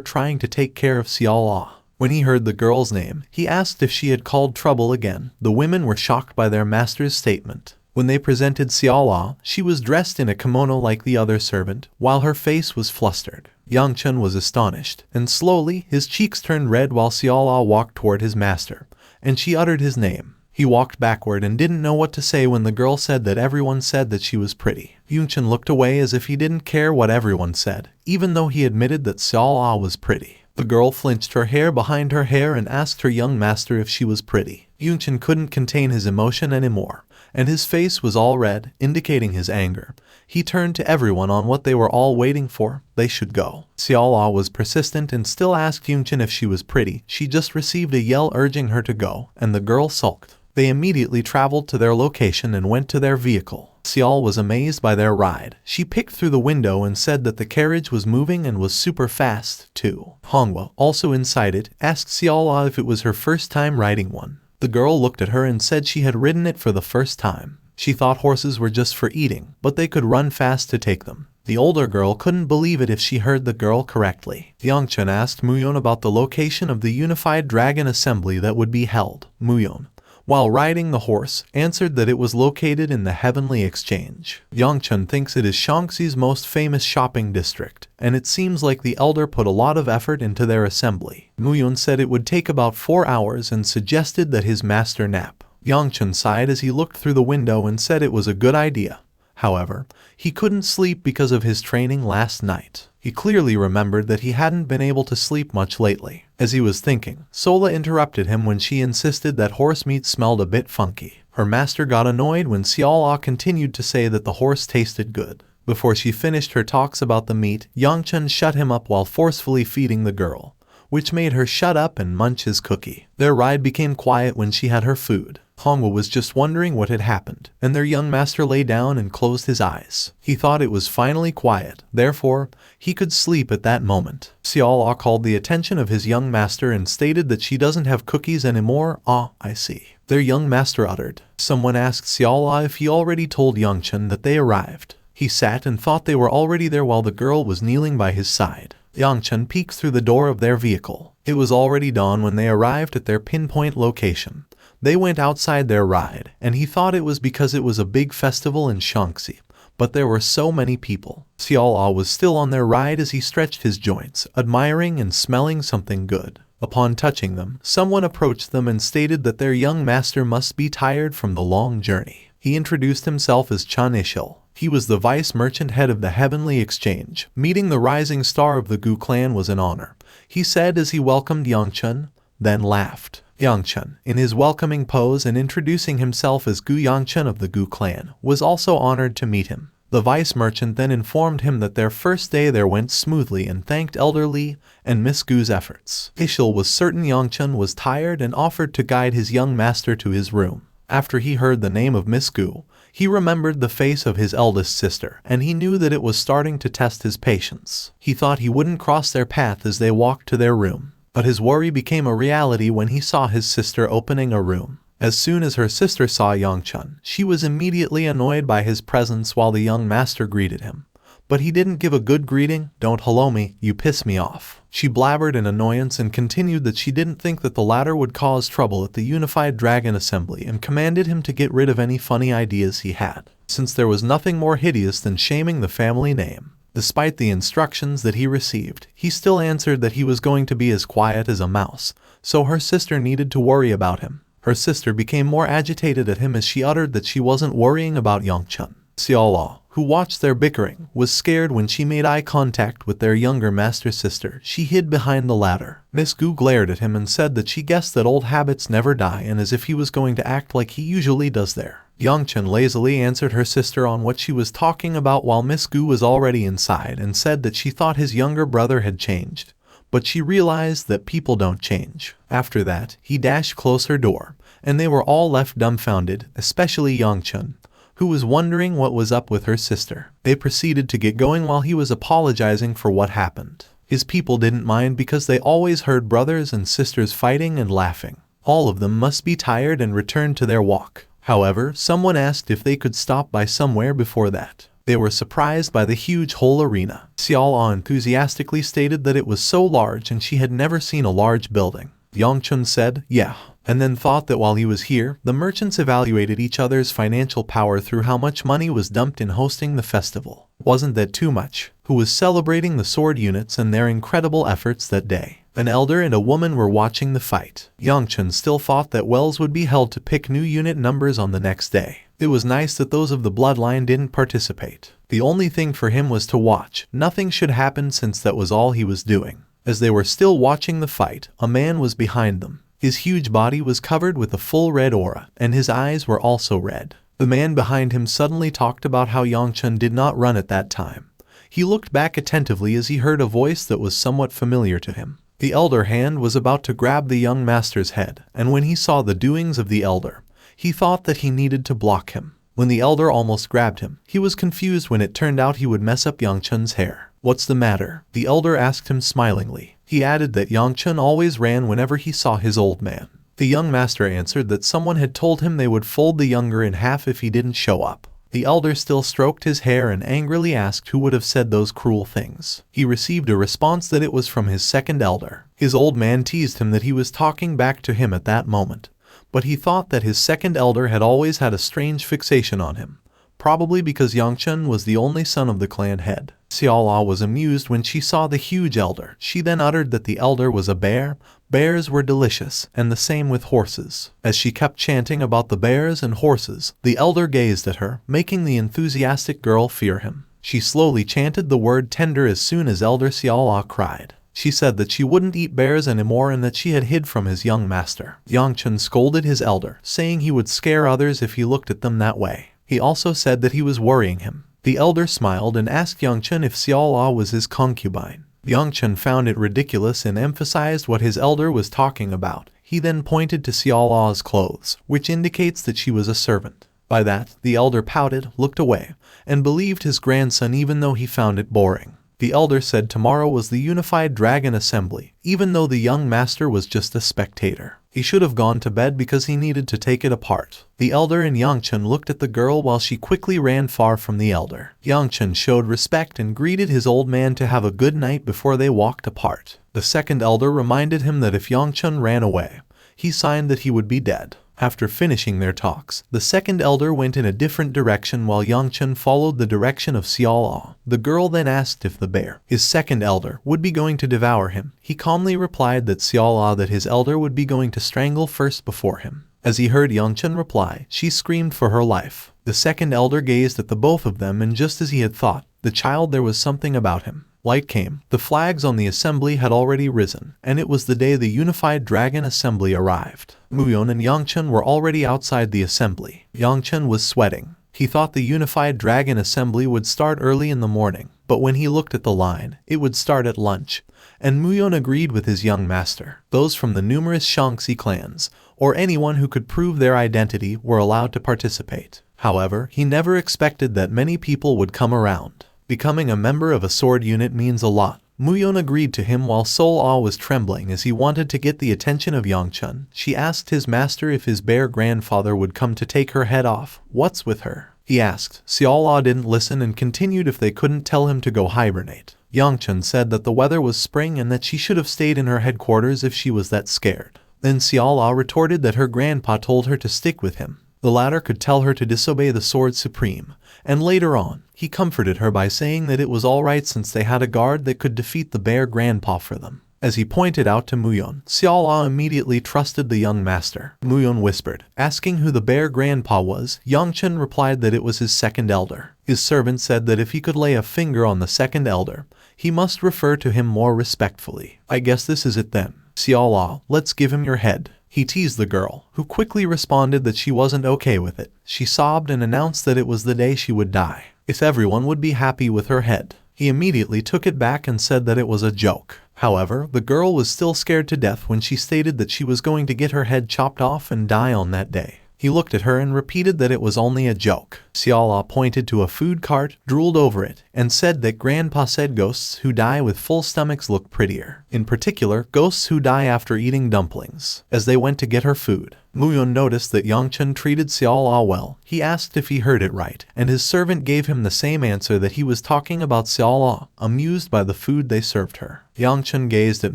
S1: trying to take care of Seol-ah. When he heard the girl's name, he asked if she had called trouble again. The women were shocked by their master's statement. When they presented Seol-ah, she was dressed in a kimono like the other servant, while her face was flustered. Yangchun was astonished, and slowly his cheeks turned red while Seol-ah walked toward his master, and she uttered his name. He walked backward and didn't know what to say when the girl said that everyone said that she was pretty. Yangchun looked away as if he didn't care what everyone said, even though he admitted that Seol-ah was pretty. The girl flinched her hair behind her hair and asked her young master if she was pretty. Yangchun couldn't contain his emotion anymore, and his face was all red, indicating his anger. He turned to everyone on what they were all waiting for. They should go. Seol-ah was persistent and still asked Yangchun if she was pretty. She just received a yell urging her to go, and the girl sulked. They immediately traveled to their location and went to their vehicle. Seol was amazed by their ride. She peeked through the window and said that the carriage was moving and was super fast, too. Manhwa, also incited, asked Seol-ah if it was her first time riding one. The girl looked at her and said she had ridden it for the first time. She thought horses were just for eating, but they could run fast to take them. The older girl couldn't believe it if she heard the girl correctly. Yangchun asked Muyon about the location of the unified dragon assembly that would be held. Muyon, while riding the horse, answered that it was located in the Heavenly Exchange. Yangchun thinks it is Shaanxi's most famous shopping district, and it seems like the elder put a lot of effort into their assembly. Muyon said it would take about 4 hours and suggested that his master nap. Yangchun sighed as he looked through the window and said it was a good idea. However, he couldn't sleep because of his training last night. He clearly remembered that he hadn't been able to sleep much lately. As he was thinking, Sola interrupted him when she insisted that horse meat smelled a bit funky. Her master got annoyed when Seol-ah continued to say that the horse tasted good. Before she finished her talks about the meat, Yangchun shut him up while forcefully feeding the girl, which made her shut up and munch his cookie. Their ride became quiet when she had her food. Manhwa was just wondering what had happened, and their young master lay down and closed his eyes. He thought it was finally quiet, therefore, he could sleep at that moment. Seol-ah called the attention of his young master and stated that she doesn't have cookies anymore. Ah, I see. Their young master uttered. Someone asked Seol-ah if he already told Yangchun that they arrived. He sat and thought they were already there while the girl was kneeling by his side. Yangchun peeked through the door of their vehicle. It was already dawn when they arrived at their pinpoint location. They went outside their ride, and he thought it was because it was a big festival in Shaanxi, but there were so many people. Seol-ah was still on their ride as he stretched his joints, admiring and smelling something good. Upon touching them, someone approached them and stated that their young master must be tired from the long journey. He introduced himself as Chun Ishil. He was the vice merchant head of the Heavenly Exchange. Meeting the rising star of the Gu clan was an honor, he said as he welcomed Yangchun, then laughed. Yangchun, in his welcoming pose and introducing himself as Gu Yangchun of the Gu clan, was also honored to meet him. The vice merchant then informed him that their first day there went smoothly and thanked Elder Li and Miss Gu's efforts. Ishil was certain Yangchun was tired and offered to guide his young master to his room. After he heard the name of Miss Gu, he remembered the face of his eldest sister, and he knew that it was starting to test his patience. He thought he wouldn't cross their path as they walked to their room. But his worry became a reality when he saw his sister opening a room. As soon as her sister saw Yangchun, she was immediately annoyed by his presence while the young master greeted him. But he didn't give a good greeting. "Don't hello me, you piss me off." She blabbered in annoyance and continued that she didn't think that the latter would cause trouble at the Unified Dragon Assembly and commanded him to get rid of any funny ideas he had, since there was nothing more hideous than shaming the family name. Despite the instructions that he received, he still answered that he was going to be as quiet as a mouse, so her sister needed to worry about him. Her sister became more agitated at him as she uttered that she wasn't worrying about Yangchun. Seol-ah, who watched their bickering, was scared when she made eye contact with their younger master sister. She hid behind the ladder. Miss Gu glared at him and said that she guessed that old habits never die and as if he was going to act like he usually does there. Yangchun lazily answered her sister on what she was talking about while Miss Gu was already inside and said that she thought his younger brother had changed, but she realized that people don't change. After that, he dashed close her door, and they were all left dumbfounded, especially Yangchun, who was wondering what was up with her sister. They proceeded to get going while he was apologizing for what happened. His people didn't mind because they always heard brothers and sisters fighting and laughing. All of them must be tired and returned to their walk. However, someone asked if they could stop by somewhere before that. They were surprised by the huge whole arena. Seol-ah enthusiastically stated that it was so large and she had never seen a large building. Yangchun said, "Yeah," and then thought that while he was here, the merchants evaluated each other's financial power through how much money was dumped in hosting the festival. Wasn't that too much? Who was celebrating the sword units and their incredible efforts that day? An elder and a woman were watching the fight. Yangchun still thought that wells would be held to pick new unit numbers on the next day. It was nice that those of the bloodline didn't participate. The only thing for him was to watch. Nothing should happen since that was all he was doing. As they were still watching the fight, a man was behind them. His huge body was covered with a full red aura, and his eyes were also red. The man behind him suddenly talked about how Yangchun did not run at that time. He looked back attentively as he heard a voice that was somewhat familiar to him. The elder hand was about to grab the young master's head, and when he saw the doings of the elder, he thought that he needed to block him. When the elder almost grabbed him, he was confused when it turned out he would mess up Yangchun's hair. "What's the matter?" the elder asked him smilingly. He added that Yangchun always ran whenever he saw his old man. The young master answered that someone had told him they would fold the younger in half if he didn't show up. The elder still stroked his hair and angrily asked who would have said those cruel things. He received a response that it was from his second elder. His old man teased him that he was talking back to him at that moment, but he thought that his second elder had always had a strange fixation on him, probably because Yangchun was the only son of the clan head. Seol-ah was amused when she saw the huge elder. She then uttered that the elder was a bear. Bears were delicious, and the same with horses. As she kept chanting about the bears and horses, the elder gazed at her, making the enthusiastic girl fear him. She slowly chanted the word tender as soon as Elder Seol-ah cried. She said that she wouldn't eat bears anymore and that she had hid from his young master. Yangchun scolded his elder, saying he would scare others if he looked at them that way. He also said that he was worrying him. The elder smiled and asked Yangchun if Seol-ah was his concubine. Yangchun found it ridiculous and emphasized what his elder was talking about. He then pointed to Seol-ah's clothes, which indicates that she was a servant. By that, the elder pouted, looked away, and believed his grandson even though he found it boring. The elder said tomorrow was the Unified Dragon Assembly, even though the young master was just a spectator. He should have gone to bed because he needed to take it apart. The elder and Yangchun looked at the girl while she quickly ran far from the elder. Yangchun showed respect and greeted his old man to have a good night before they walked apart. The second elder reminded him that if Yangchun ran away, he signed that he would be dead. After finishing their talks, the second elder went in a different direction while Yangchun followed the direction of Seol-ah. The girl then asked if the bear, his second elder, would be going to devour him. He calmly replied that Seol-ah that his elder would be going to strangle first before him. As he heard Yangchun reply, she screamed for her life. The second elder gazed at the both of them and just as he had thought, the child there was something about him. Light came. The flags on the assembly had already risen, and it was the day the Unified Dragon Assembly arrived. Muyon and Yangchun were already outside the assembly. Yangchun was sweating. He thought the Unified Dragon Assembly would start early in the morning, but when he looked at the line, it would start at lunch, and Muyon agreed with his young master. Those from the numerous Shaanxi clans, or anyone who could prove their identity, were allowed to participate. However, he never expected that many people would come around. Becoming a member of a sword unit means a lot. Muyon agreed to him while Seol-ah was trembling as he wanted to get the attention of Yangchun. She asked his master if his bear grandfather would come to take her head off. "What's with her?" he asked. Seol-ah didn't listen and continued if they couldn't tell him to go hibernate. Yangchun said that the weather was spring and that she should have stayed in her headquarters if she was that scared. Then Seol-ah retorted that her grandpa told her to stick with him. The latter could tell her to disobey the Sword Supreme, and later on, he comforted her by saying that it was alright since they had a guard that could defeat the bear grandpa for them. As he pointed out to Muyon, Seol-ah immediately trusted the young master. Muyon whispered, asking who the bear grandpa was. Yangchun replied that it was his second elder. His servant said that if he could lay a finger on the second elder, he must refer to him more respectfully. "I guess this is it then. Seol-ah, let's give him your head." He teased the girl, who quickly responded that she wasn't okay with it. She sobbed and announced that it was the day she would die, if everyone would be happy with her head. He immediately took it back and said that it was a joke. However, the girl was still scared to death when she stated that she was going to get her head chopped off and die on that day. He looked at her and repeated that it was only a joke. Seol-ah pointed to a food cart, drooled over it, and said that Grandpa said ghosts who die with full stomachs look prettier. In particular, ghosts who die after eating dumplings. As they went to get her food, Muyeon noticed that Yangchun treated Seol-ah well. He asked if he heard it right, and his servant gave him the same answer, that he was talking about Seol-ah, amused by the food they served her. Yangchun gazed at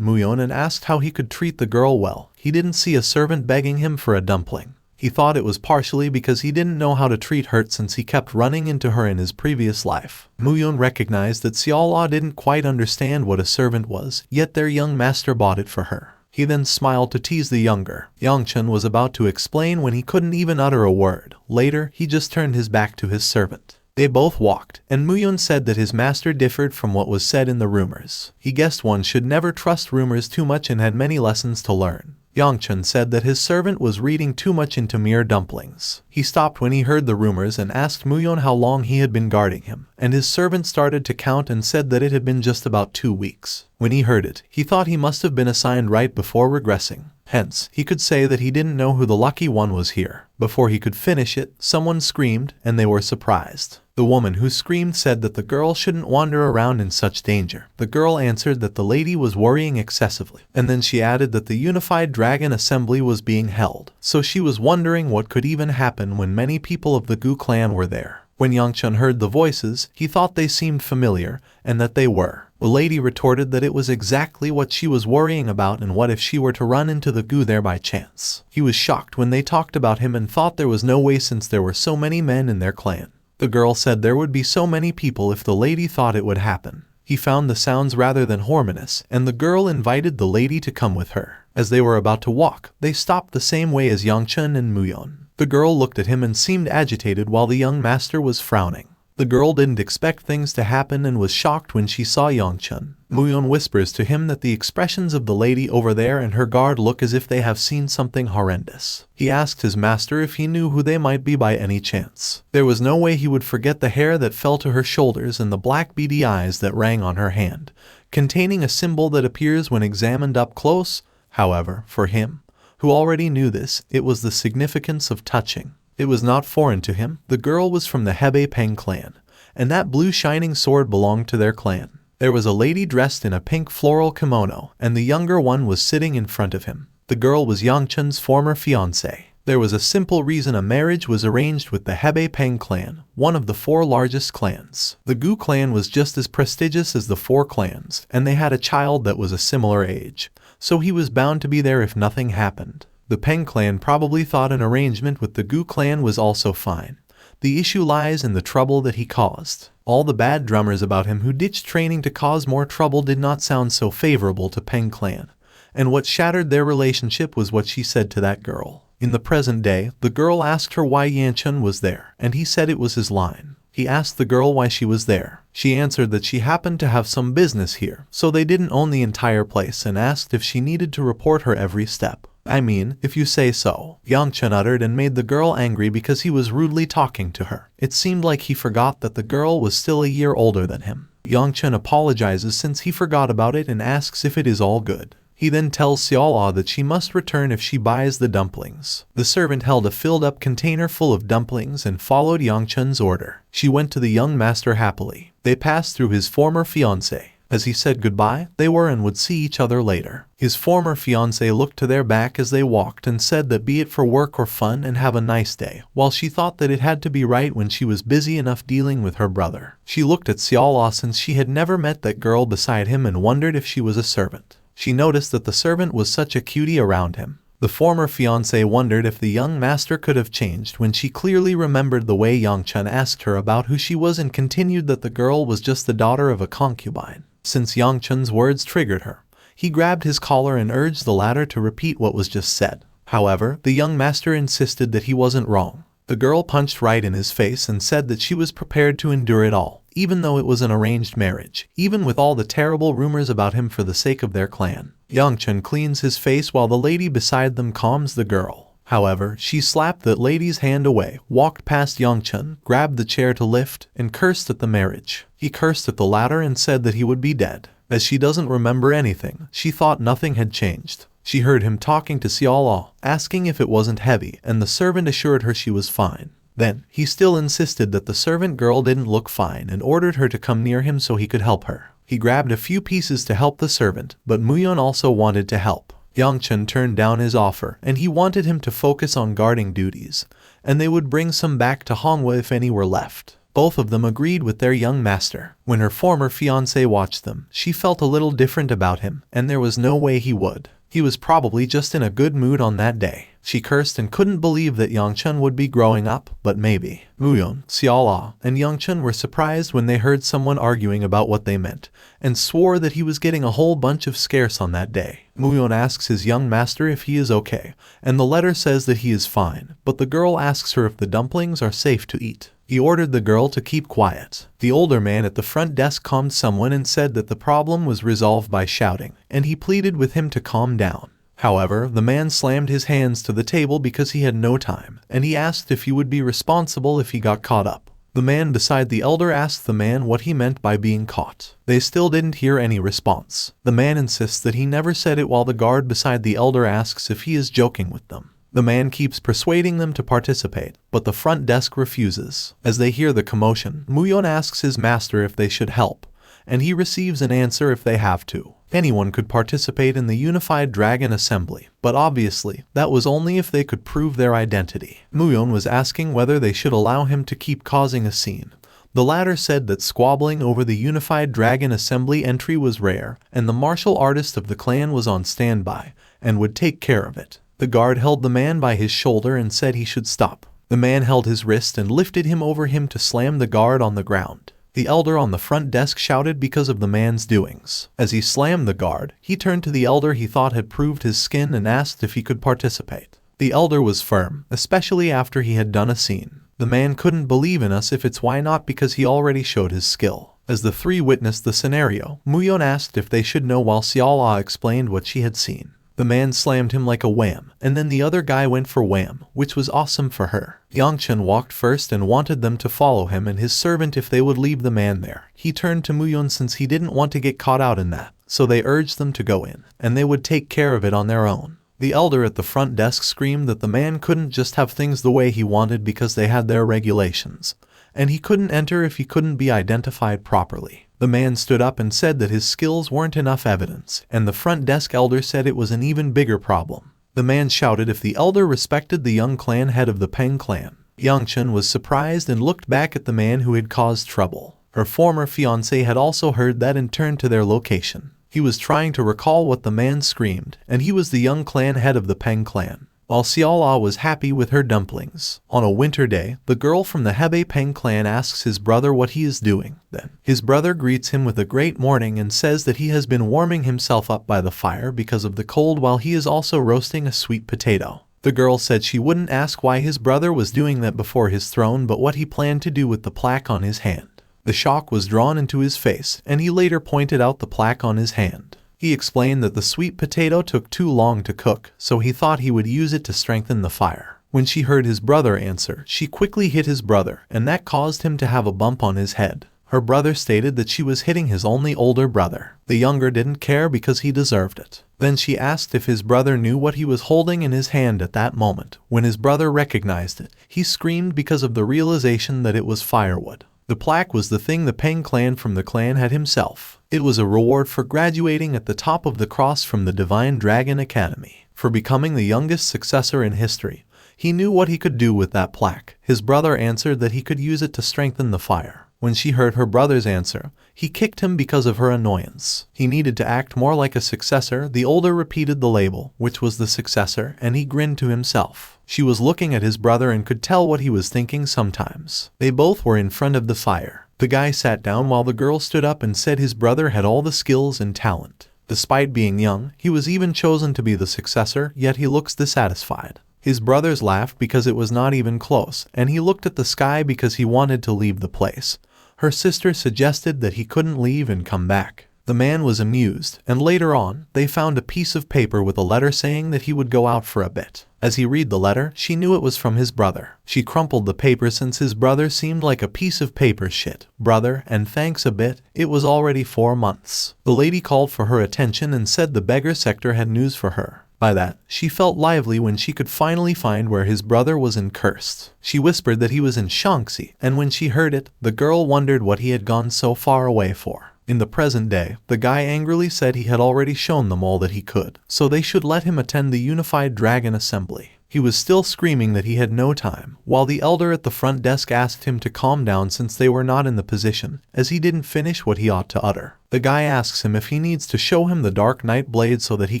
S1: Muyeon and asked how he could treat the girl well. He didn't see a servant begging him for a dumpling. He thought it was partially because he didn't know how to treat her since he kept running into her in his previous life. Muyeon recognized that Seol-ah didn't quite understand what a servant was, yet their young master bought it for her. He then smiled to tease the younger. Yangchun was about to explain when he couldn't even utter a word. Later, he just turned his back to his servant. They both walked, and Muyeon said that his master differed from what was said in the rumors. He guessed one should never trust rumors too much and had many lessons to learn. Yangchun said that his servant was reading too much into mere dumplings. He stopped when he heard the rumors and asked Muyeon how long he had been guarding him, and his servant started to count and said that it had been just about 2 weeks. When he heard it, he thought he must have been assigned right before regressing. Hence, he could say that he didn't know who the lucky one was here. Before he could finish it, someone screamed, and they were surprised. The woman who screamed said that the girl shouldn't wander around in such danger. The girl answered that the lady was worrying excessively, and then she added that the unified dragon assembly was being held, so she was wondering what could even happen when many people of the Gu clan were there. When Yangchun heard the voices, he thought they seemed familiar, and that they were. The lady retorted that it was exactly what she was worrying about, and what if she were to run into the Gu there by chance. He was shocked when they talked about him and thought there was no way since there were so many men in their clan. The girl said there would be so many people if the lady thought it would happen. He found the sounds rather than harmonious, and the girl invited the lady to come with her. As they were about to walk, they stopped the same way as Yangchun and Muyeon. The girl looked at him and seemed agitated while the young master was frowning. The girl didn't expect things to happen and was shocked when she saw Yangchun. Muyeon whispers to him that the expressions of the lady over there and her guard look as if they have seen something horrendous. He asked his master if he knew who they might be by any chance. There was no way he would forget the hair that fell to her shoulders and the black beady eyes that rang on her hand, containing a symbol that appears when examined up close. However, for him, who already knew this, it was the significance of touching. It was not foreign to him. The girl was from the Hebei Peng clan, and that blue shining sword belonged to their clan. There was a lady dressed in a pink floral kimono, and the younger one was sitting in front of him. The girl was Yangchun's former fiancée. There was a simple reason a marriage was arranged with the Hebei Peng clan, one of the 4 largest clans. The Gu clan was just as prestigious as the 4 clans, and they had a child that was a similar age, so he was bound to be there if nothing happened. The Peng clan probably thought an arrangement with the Gu clan was also fine. The issue lies in the trouble that he caused. All the bad drummers about him who ditched training to cause more trouble did not sound so favorable to Peng clan, and what shattered their relationship was what she said to that girl. In the present day, the girl asked her why Yangchun was there, and he said it was his line. He asked the girl why she was there. She answered that she happened to have some business here, so they didn't own the entire place, and asked if she needed to report her every step. I mean, if you say so, Yangchun uttered, and made the girl angry because he was rudely talking to her. It seemed like he forgot that the girl was still a year older than him. Yangchun apologizes since he forgot about it and asks if it is all good. He then tells Seol-ah that she must return if she buys the dumplings. The servant held a filled-up container full of dumplings and followed Yangchun's order. She went to the young master happily. They passed through his former fiancée. As he said goodbye, they were and would see each other later. His former fiancée looked to their back as they walked and said that be it for work or fun and have a nice day, while she thought that it had to be right when she was busy enough dealing with her brother. She looked at Seol-ah since she had never met that girl beside him and wondered if she was a servant. She noticed that the servant was such a cutie around him. The former fiancé wondered if the young master could have changed when she clearly remembered the way Yangchun asked her about who she was and continued that the girl was just the daughter of a concubine. Since Yangchun's words triggered her, he grabbed his collar and urged the latter to repeat what was just said. However, the young master insisted that he wasn't wrong. The girl punched right in his face and said that she was prepared to endure it all, even though it was an arranged marriage, even with all the terrible rumors about him for the sake of their clan. Yangchun cleans his face while the lady beside them calms the girl. However, she slapped that lady's hand away, walked past Yangchun, grabbed the chair to lift, and cursed at the marriage. He cursed at the latter and said that he would be dead. As she doesn't remember anything, she thought nothing had changed. She heard him talking to Seol-ah, asking if it wasn't heavy, and the servant assured her she was fine. Then, he still insisted that the servant girl didn't look fine and ordered her to come near him so he could help her. He grabbed a few pieces to help the servant, but Muyeon also wanted to help. Yangchun turned down his offer, and he wanted him to focus on guarding duties, and they would bring some back to Manhwa if any were left. Both of them agreed with their young master. When her former fiancé watched them, she felt a little different about him, and there was no way he would. He was probably just in a good mood on that day. She cursed and couldn't believe that Yangchun would be growing up, but maybe. Muyeon, Seol-ah, and Yangchun were surprised when they heard someone arguing about what they meant, and swore that he was getting a whole bunch of scarce on that day. Muyeon asks his young master if he is okay, and the letter says that he is fine, but the girl asks her if the dumplings are safe to eat. He ordered the girl to keep quiet. The older man at the front desk calmed someone and said that the problem was resolved by shouting, and he pleaded with him to calm down. However, the man slammed his hands to the table because he had no time, and he asked if he would be responsible if he got caught up. The man beside the elder asked the man what he meant by being caught. They still didn't hear any response. The man insists that he never said it while the guard beside the elder asks if he is joking with them. The man keeps persuading them to participate, but the front desk refuses. As they hear the commotion, Muyeon asks his master if they should help, and he receives an answer if they have to. Anyone could participate in the Unified Dragon Assembly, but obviously, that was only if they could prove their identity. Muyeon was asking whether they should allow him to keep causing a scene. The latter said that squabbling over the Unified Dragon Assembly entry was rare, and the martial artist of the clan was on standby, and would take care of it. The guard held the man by his shoulder and said he should stop. The man held his wrist and lifted him over him to slam the guard on the ground. The elder on the front desk shouted because of the man's doings. As he slammed the guard, he turned to the elder he thought had proved his skin and asked if he could participate. The elder was firm, especially after he had done a scene. The man couldn't believe in us if it's why not because he already showed his skill. As the three witnessed the scenario, Muyeon asked if they should know while Seol-ah explained what she had seen. The man slammed him like a wham, and then the other guy went for wham, which was awesome for her. Yangchun walked first and wanted them to follow him and his servant if they would leave the man there. He turned to Muyeon since he didn't want to get caught out in that, so they urged them to go in, and they would take care of it on their own. The elder at the front desk screamed that the man couldn't just have things the way he wanted because they had their regulations, and he couldn't enter if he couldn't be identified properly. The man stood up and said that his skills weren't enough evidence, and the front desk elder said it was an even bigger problem. The man shouted if the elder respected the young clan head of the Peng clan. Yangchun was surprised and looked back at the man who had caused trouble. Her former fiancé had also heard that and turned to their location. He was trying to recall what the man screamed, and he was the young clan head of the Peng clan. While Seol-ah was happy with her dumplings. On a winter day, the girl from the Hebe Peng clan asks his brother what he is doing. Then, his brother greets him with a great morning and says that he has been warming himself up by the fire because of the cold while he is also roasting a sweet potato. The girl said she wouldn't ask why his brother was doing that before his throne but what he planned to do with the plaque on his hand. The shock was drawn into his face, and he later pointed out the plaque on his hand. He explained that the sweet potato took too long to cook, so he thought he would use it to strengthen the fire. When she heard his brother answer, she quickly hit his brother, and that caused him to have a bump on his head. Her brother stated that she was hitting his only older brother. The younger didn't care because he deserved it. Then she asked if his brother knew what he was holding in his hand at that moment. When his brother recognized it, he screamed because of the realization that it was firewood. The plaque was the thing the Peng clan from the clan had himself. It was a reward for graduating at the top of the cross from the Divine Dragon Academy. For becoming the youngest successor in history, he knew what he could do with that plaque. His brother answered that he could use it to strengthen the fire. When she heard her brother's answer, he kicked him because of her annoyance. He needed to act more like a successor. The older repeated the label, which was the successor, and he grinned to himself. She was looking at his brother and could tell what he was thinking sometimes. They both were in front of the fire. The guy sat down while the girl stood up and said his brother had all the skills and talent. Despite being young, he was even chosen to be the successor, yet he looks dissatisfied. His brothers laughed because it was not even close, and he looked at the sky because he wanted to leave the place. Her sister suggested that he couldn't leave and come back. The man was amused, and later on, they found a piece of paper with a letter saying that he would go out for a bit. As he read the letter, she knew it was from his brother. She crumpled the paper since his brother seemed like a piece of paper shit. Brother, and thanks a bit, it was already 4 months. The lady called for her attention and said the beggar sector had news for her. By that, she felt lively when she could finally find where his brother was cursed. She whispered that he was in Shaanxi, and when she heard it, the girl wondered what he had gone so far away for. In the present day, the guy angrily said he had already shown them all that he could, so they should let him attend the Unified Dragon Assembly. He was still screaming that he had no time, while the elder at the front desk asked him to calm down since they were not in the position, as he didn't finish what he ought to utter. The guy asks him if he needs to show him the Dark Knight blade so that he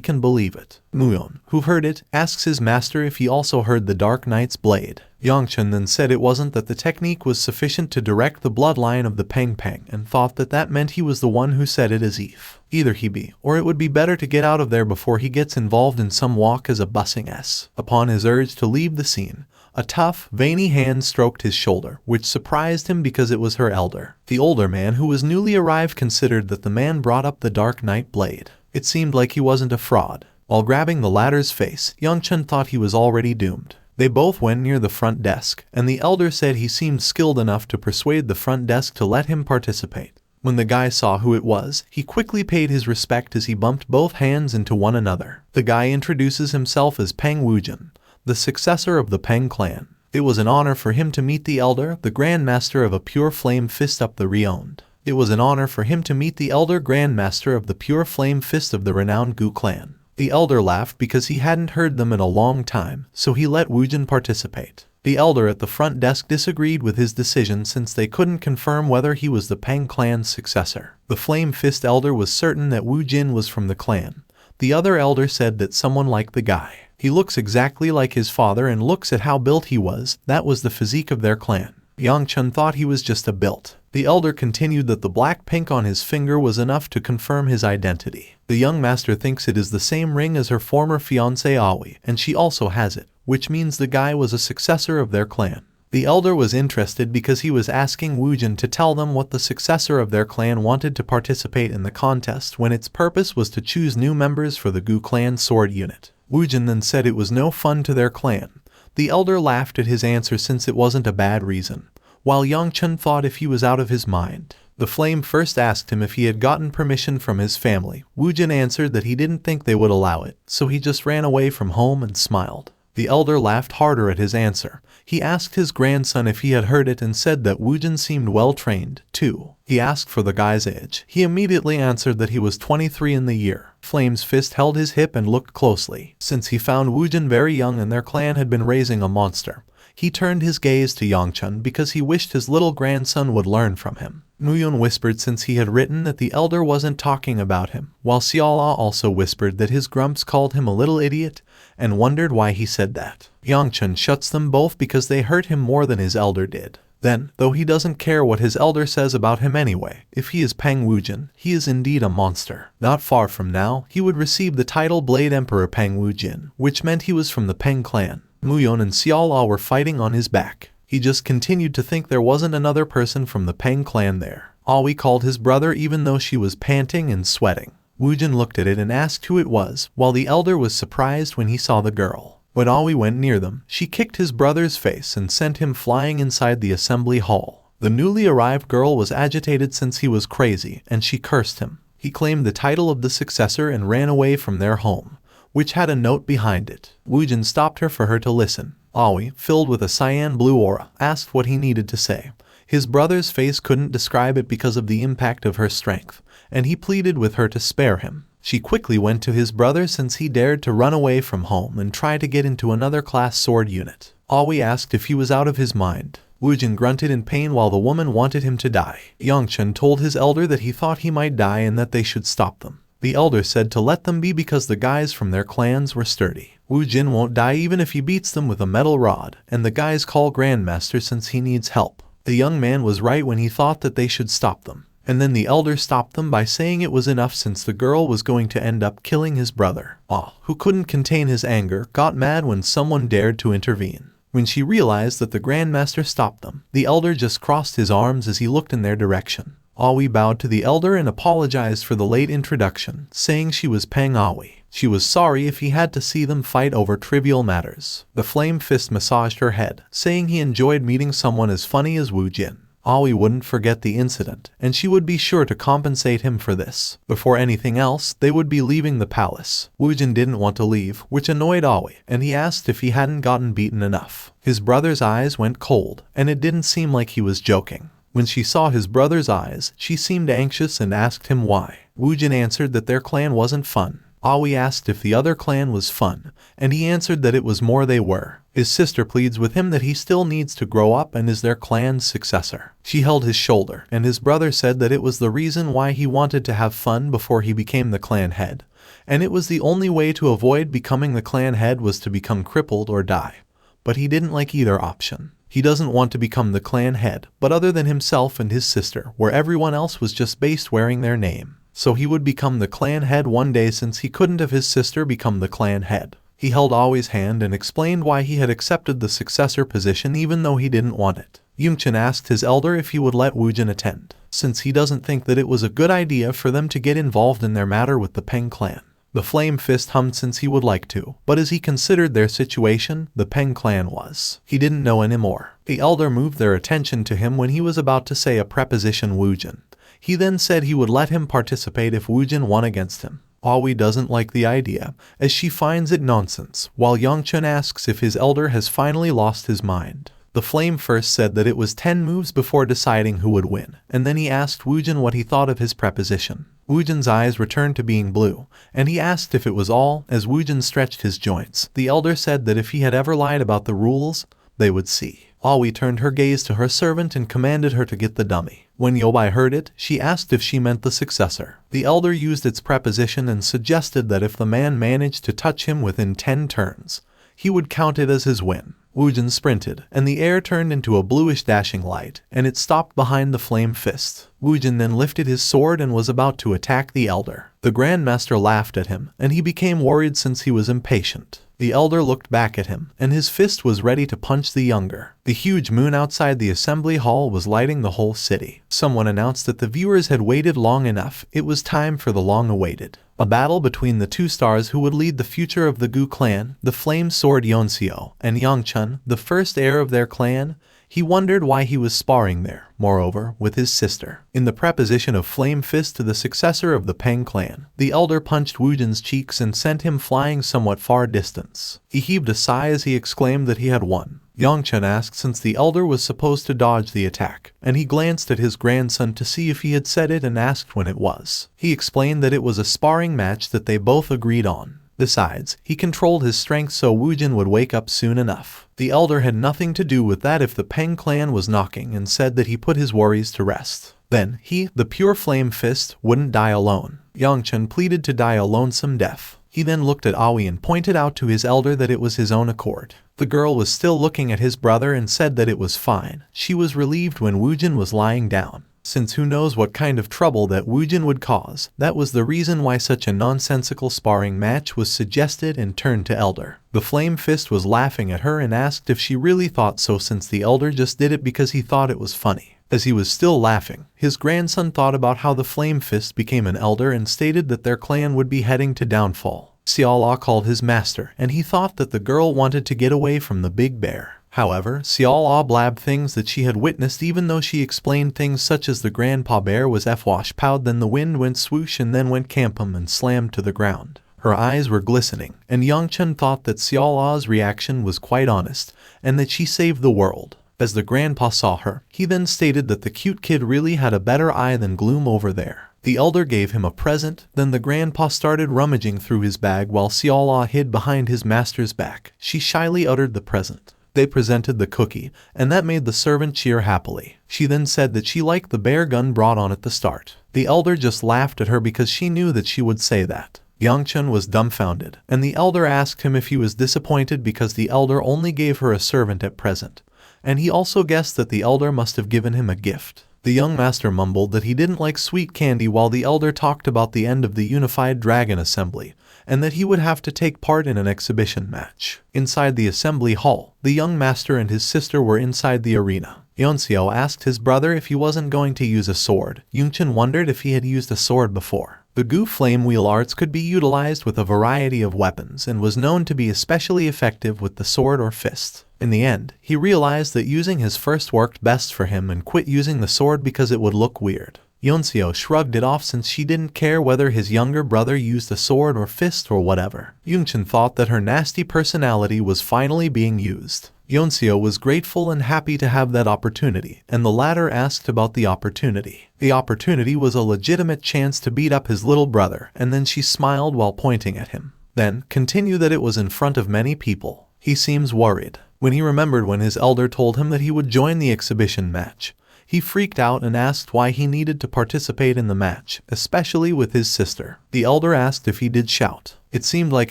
S1: can believe it. Muyon, who heard it, asks his master if he also heard the Dark Knight's blade. Yangchun then said it wasn't that the technique was sufficient to direct the bloodline of the Peng Peng and thought that that meant he was the one who said it as if. Either he be, or it would be better to get out of there before he gets involved in some walk as a bussing s. Upon his urge to leave the scene, a tough, veiny hand stroked his shoulder, which surprised him because it was her elder. The older man who was newly arrived considered that the man brought up the Dark Knight blade. It seemed like he wasn't a fraud. While grabbing the latter's face, Yangchun thought he was already doomed. They both went near the front desk, and the elder said he seemed skilled enough to persuade the front desk to let him participate. When the guy saw who it was, he quickly paid his respect as he bumped both hands into one another. The guy introduces himself as Peng Wujin, the successor of the Peng clan. It was an honor for him to meet the elder, the Grand Master of a Pure Flame Fist of the Renowned. It was an honor for him to meet the elder Grand Master of the Pure Flame Fist of the renowned Gu clan. The elder laughed because he hadn't heard them in a long time, so he let Wujin participate. The elder at the front desk disagreed with his decision since they couldn't confirm whether he was the Peng clan's successor. The Flame Fist elder was certain that Wujin was from the clan. The other elder said that someone like the guy. He looks exactly like his father and looks at how built he was. That was the physique of their clan. Yangchun thought he was just a built. The elder continued that the black pink on his finger was enough to confirm his identity. The young master thinks it is the same ring as her former fiancée Aoi, and she also has it, which means the guy was a successor of their clan. The elder was interested because he was asking Wujin to tell them what the successor of their clan wanted to participate in the contest when its purpose was to choose new members for the Gu clan sword unit. Wujin then said it was no fun to their clan. The elder laughed at his answer since it wasn't a bad reason, while Yangchun thought if he was out of his mind. The flame first asked him if he had gotten permission from his family. Wujin answered that he didn't think they would allow it, so he just ran away from home and smiled. The elder laughed harder at his answer. He asked his grandson if he had heard it and said that Wujin seemed well trained, too. He asked for the guy's age. He immediately answered that he was 23 in the year. Flame's fist held his hip and looked closely. Since he found Wujin very young and their clan had been raising a monster, he turned his gaze to Yangchun because he wished his little grandson would learn from him. Muyon whispered since he had written that the elder wasn't talking about him, while Seol-ah also whispered that his grumps called him a little idiot and wondered why he said that. Yangchun shuts them both because they hurt him more than his elder did. Then, though he doesn't care what his elder says about him anyway, if he is Peng Wujin, he is indeed a monster. Not far from now, he would receive the title Blade Emperor Peng Wujin, which meant he was from the Peng clan. Muyon and Seol-ah were fighting on his back. He just continued to think there wasn't another person from the Peng clan there. Aoi called his brother even though she was panting and sweating. Wujin looked at it and asked who it was, while the elder was surprised when he saw the girl. When Aoi went near them, she kicked his brother's face and sent him flying inside the assembly hall. The newly arrived girl was agitated since he was crazy, and she cursed him. He claimed the title of the successor and ran away from their home, which had a note behind it. Wujin stopped her for her to listen. Aoi, filled with a cyan blue aura, asked what he needed to say. His brother's face couldn't describe it because of the impact of her strength, and he pleaded with her to spare him. She quickly went to his brother since he dared to run away from home and try to get into another class sword unit. Aoi asked if he was out of his mind. Wujin grunted in pain while the woman wanted him to die. Yangchun told his elder that he thought he might die and that they should stop them. The elder said to let them be because the guys from their clans were sturdy. Wujin won't die even if he beats them with a metal rod, and the guys call Grandmaster since he needs help. The young man was right when he thought that they should stop them. And then the elder stopped them by saying it was enough since the girl was going to end up killing his brother. Who couldn't contain his anger, got mad when someone dared to intervene. When she realized that the Grandmaster stopped them, the elder just crossed his arms as he looked in their direction. Aoi bowed to the elder and apologized for the late introduction, saying she was Peng Aoi. She was sorry if he had to see them fight over trivial matters. The flame fist massaged her head, saying he enjoyed meeting someone as funny as Wujin. Aoi wouldn't forget the incident, and she would be sure to compensate him for this. Before anything else, they would be leaving the palace. Woojin didn't want to leave, which annoyed Aoi, and he asked if he hadn't gotten beaten enough. His brother's eyes went cold, and it didn't seem like he was joking. When she saw his brother's eyes, she seemed anxious and asked him why. Woojin answered that their clan wasn't fun. Aoi asked if the other clan was fun, and he answered that it was more they were. His sister pleads with him that he still needs to grow up and is their clan's successor. She held his shoulder, and his brother said that it was the reason why he wanted to have fun before he became the clan head, and it was the only way to avoid becoming the clan head was to become crippled or die. But he didn't like either option. He doesn't want to become the clan head, but other than himself and his sister, where everyone else was just based wearing their name. So he would become the clan head one day since he couldn't have his sister become the clan head. He held Aoi's hand and explained why he had accepted the successor position even though he didn't want it. Yangchun asked his elder if he would let Woojin attend, since he doesn't think that it was a good idea for them to get involved in their matter with the Peng clan. The Flame Fist hummed since he would like to, but as he considered their situation, the Peng clan was. He didn't know anymore. The elder moved their attention to him when he was about to say a preposition Woojin. He then said he would let him participate if Woojin won against him. Aoi doesn't like the idea, as she finds it nonsense, while Yangchun asks if his elder has finally lost his mind. The Flame first said that it was 10 moves before deciding who would win, and then he asked Woojin what he thought of his preposition. Woojin's eyes returned to being blue, and he asked if it was all, as Woojin stretched his joints. The elder said that if he had ever lied about the rules, they would see. Aoi turned her gaze to her servant and commanded her to get the dummy. When Yobai heard it, she asked if she meant the successor. The elder used its preposition and suggested that if the man managed to touch him within 10 turns, he would count it as his win. Woojin sprinted, and the air turned into a bluish dashing light, and it stopped behind the Flame Fist. Woojin then lifted his sword and was about to attack the elder. The Grandmaster laughed at him, and he became worried since he was impatient. The elder looked back at him, and his fist was ready to punch the younger. The huge moon outside the assembly hall was lighting the whole city. Someone announced that the viewers had waited long enough. It was time for the long-awaited. A battle between the two stars who would lead the future of the Gu clan, the Flame Sword Yonseo, and Yangchun, the first heir of their clan. He wondered why he was sparring there, moreover, with his sister. In the preposition of Flame Fist to the successor of the Peng clan, the elder punched Woojin's cheeks and sent him flying somewhat far distance. He heaved a sigh as he exclaimed that he had won. Yangchun asked since the elder was supposed to dodge the attack, and he glanced at his grandson to see if he had said it and asked when it was. He explained that it was a sparring match that they both agreed on. Besides, he controlled his strength so Woojin would wake up soon enough. The elder had nothing to do with that if the Peng clan was knocking and said that he put his worries to rest. Then, he, the pure Flame Fist, wouldn't die alone. Yangchun pleaded to die a lonesome death. He then looked at Aoi and pointed out to his elder that it was his own accord. The girl was still looking at his brother and said that it was fine. She was relieved when Woojin was lying down. Since who knows what kind of trouble that Woojin would cause, that was the reason why such a nonsensical sparring match was suggested and turned to elder. The Flame Fist was laughing at her and asked if she really thought so since the elder just did it because he thought it was funny. As he was still laughing, his grandson thought about how the Flame Fist became an elder and stated that their clan would be heading to downfall. Seol-ah called his master, and he thought that the girl wanted to get away from the big bear. However, Seol-ah blabbed things that she had witnessed even though she explained things such as the grandpa bear was f-wash powed, then the wind went swoosh and then went kampum and slammed to the ground. Her eyes were glistening, and Yangchun thought that Seol-ah's reaction was quite honest, and that she saved the world. As the grandpa saw her, he then stated that the cute kid really had a better eye than gloom over there. The elder gave him a present, then the grandpa started rummaging through his bag while Seol-ah hid behind his master's back. She shyly uttered the present. They presented the cookie, and that made the servant cheer happily. She then said that she liked the bear gun brought on at the start. The elder just laughed at her because she knew that she would say that. Yangchun was dumbfounded, and the elder asked him if he was disappointed because the elder only gave her a servant at present, and he also guessed that the elder must have given him a gift. The young master mumbled that he didn't like sweet candy while the elder talked about the end of the unified dragon assembly, and that he would have to take part in an exhibition match. Inside the assembly hall, the young master and his sister were inside the arena. Yonseo asked his brother if he wasn't going to use a sword. Yangchun wondered if he had used a sword before. The Gu flame wheel arts could be utilized with a variety of weapons and was known to be especially effective with the sword or fist. In the end, he realized that using his first worked best for him and quit using the sword because it would look weird. Yonseo shrugged it off since she didn't care whether his younger brother used a sword or fist or whatever. Yangchun thought that her nasty personality was finally being used. Yonseo was grateful and happy to have that opportunity, and the latter asked about the opportunity. The opportunity was a legitimate chance to beat up his little brother, and then she smiled while pointing at him. Then, continue that it was in front of many people. He seems worried. When he remembered when his elder told him that he would join the exhibition match, he freaked out and asked why he needed to participate in the match, especially with his sister. The elder asked if he did shout. It seemed like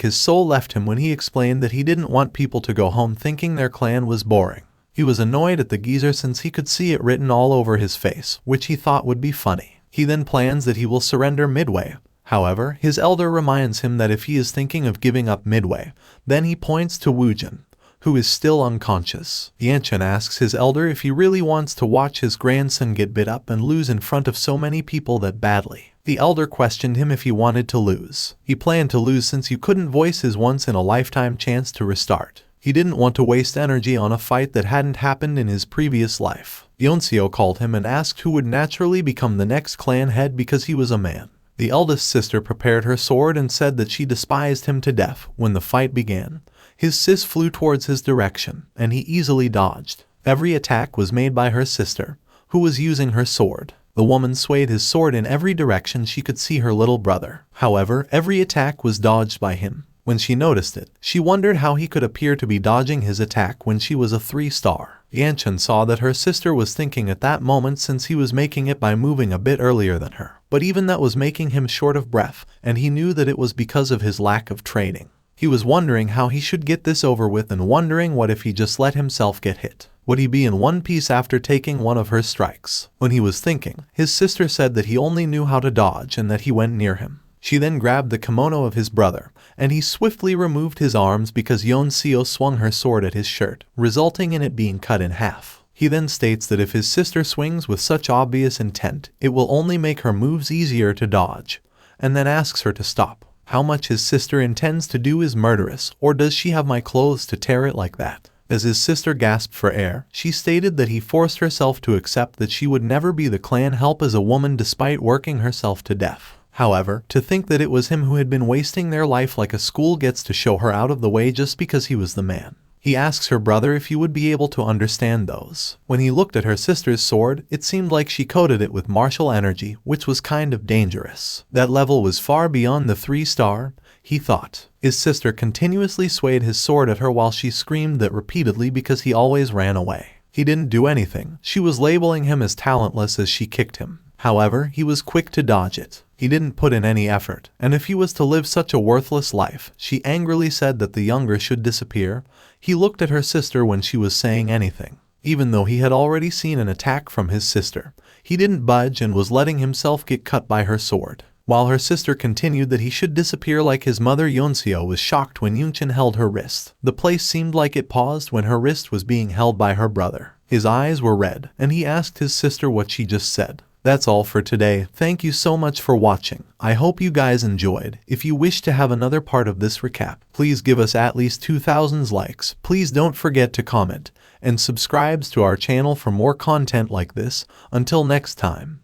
S1: his soul left him when he explained that he didn't want people to go home thinking their clan was boring. He was annoyed at the geezer since he could see it written all over his face, which he thought would be funny. He then plans that he will surrender midway. However, his elder reminds him that if he is thinking of giving up midway, then he points to Wujin, who is still unconscious. Yangchun asks his elder if he really wants to watch his grandson get bit up and lose in front of so many people that badly. The elder questioned him if he wanted to lose. He planned to lose since he couldn't voice his once-in-a-lifetime chance to restart. He didn't want to waste energy on a fight that hadn't happened in his previous life. Yonseo called him and asked who would naturally become the next clan head because he was a man. The eldest sister prepared her sword and said that she despised him to death. When the fight began, his sis flew towards his direction, and he easily dodged. Every attack was made by her sister, who was using her sword. The woman swayed his sword in every direction she could see her little brother. However, every attack was dodged by him. When she noticed it, she wondered how he could appear to be dodging his attack when she was a 3-star. Yangchun saw that her sister was thinking at that moment since he was making it by moving a bit earlier than her. But even that was making him short of breath, and he knew that it was because of his lack of training. He was wondering how he should get this over with and wondering what if he just let himself get hit. Would he be in one piece after taking one of her strikes? When he was thinking, his sister said that he only knew how to dodge and that he went near him. She then grabbed the kimono of his brother, and he swiftly removed his arms because Yonseo swung her sword at his shirt, resulting in it being cut in half. He then states that if his sister swings with such obvious intent, it will only make her moves easier to dodge, and then asks her to stop. How much his sister intends to do is murderous, or does she have my clothes to tear it like that? As his sister gasped for air, she stated that he forced herself to accept that she would never be the clan help as a woman despite working herself to death. However, to think that it was him who had been wasting their life like a school gets to show her out of the way just because he was the man. He asks her brother if he would be able to understand those. When he looked at her sister's sword, it seemed like she coated it with martial energy, which was kind of dangerous. That level was far beyond the 3-star, he thought. His sister continuously swayed his sword at her while she screamed that repeatedly because he always ran away. He didn't do anything. She was labeling him as talentless as she kicked him. However, he was quick to dodge it. He didn't put in any effort, and if he was to live such a worthless life, she angrily said that the younger should disappear. He looked at her sister when she was saying anything. Even though he had already seen an attack from his sister, he didn't budge and was letting himself get cut by her sword. While her sister continued that he should disappear like his mother, Yonseo was shocked when Yangchun held her wrist. The place seemed like it paused when her wrist was being held by her brother. His eyes were red, and he asked his sister what she just said. That's all for today. Thank you so much for watching. I hope you guys enjoyed. If you wish to have another part of this recap, please give us at least 2,000 likes. Please don't forget to comment and subscribe to our channel for more content like this. Until next time.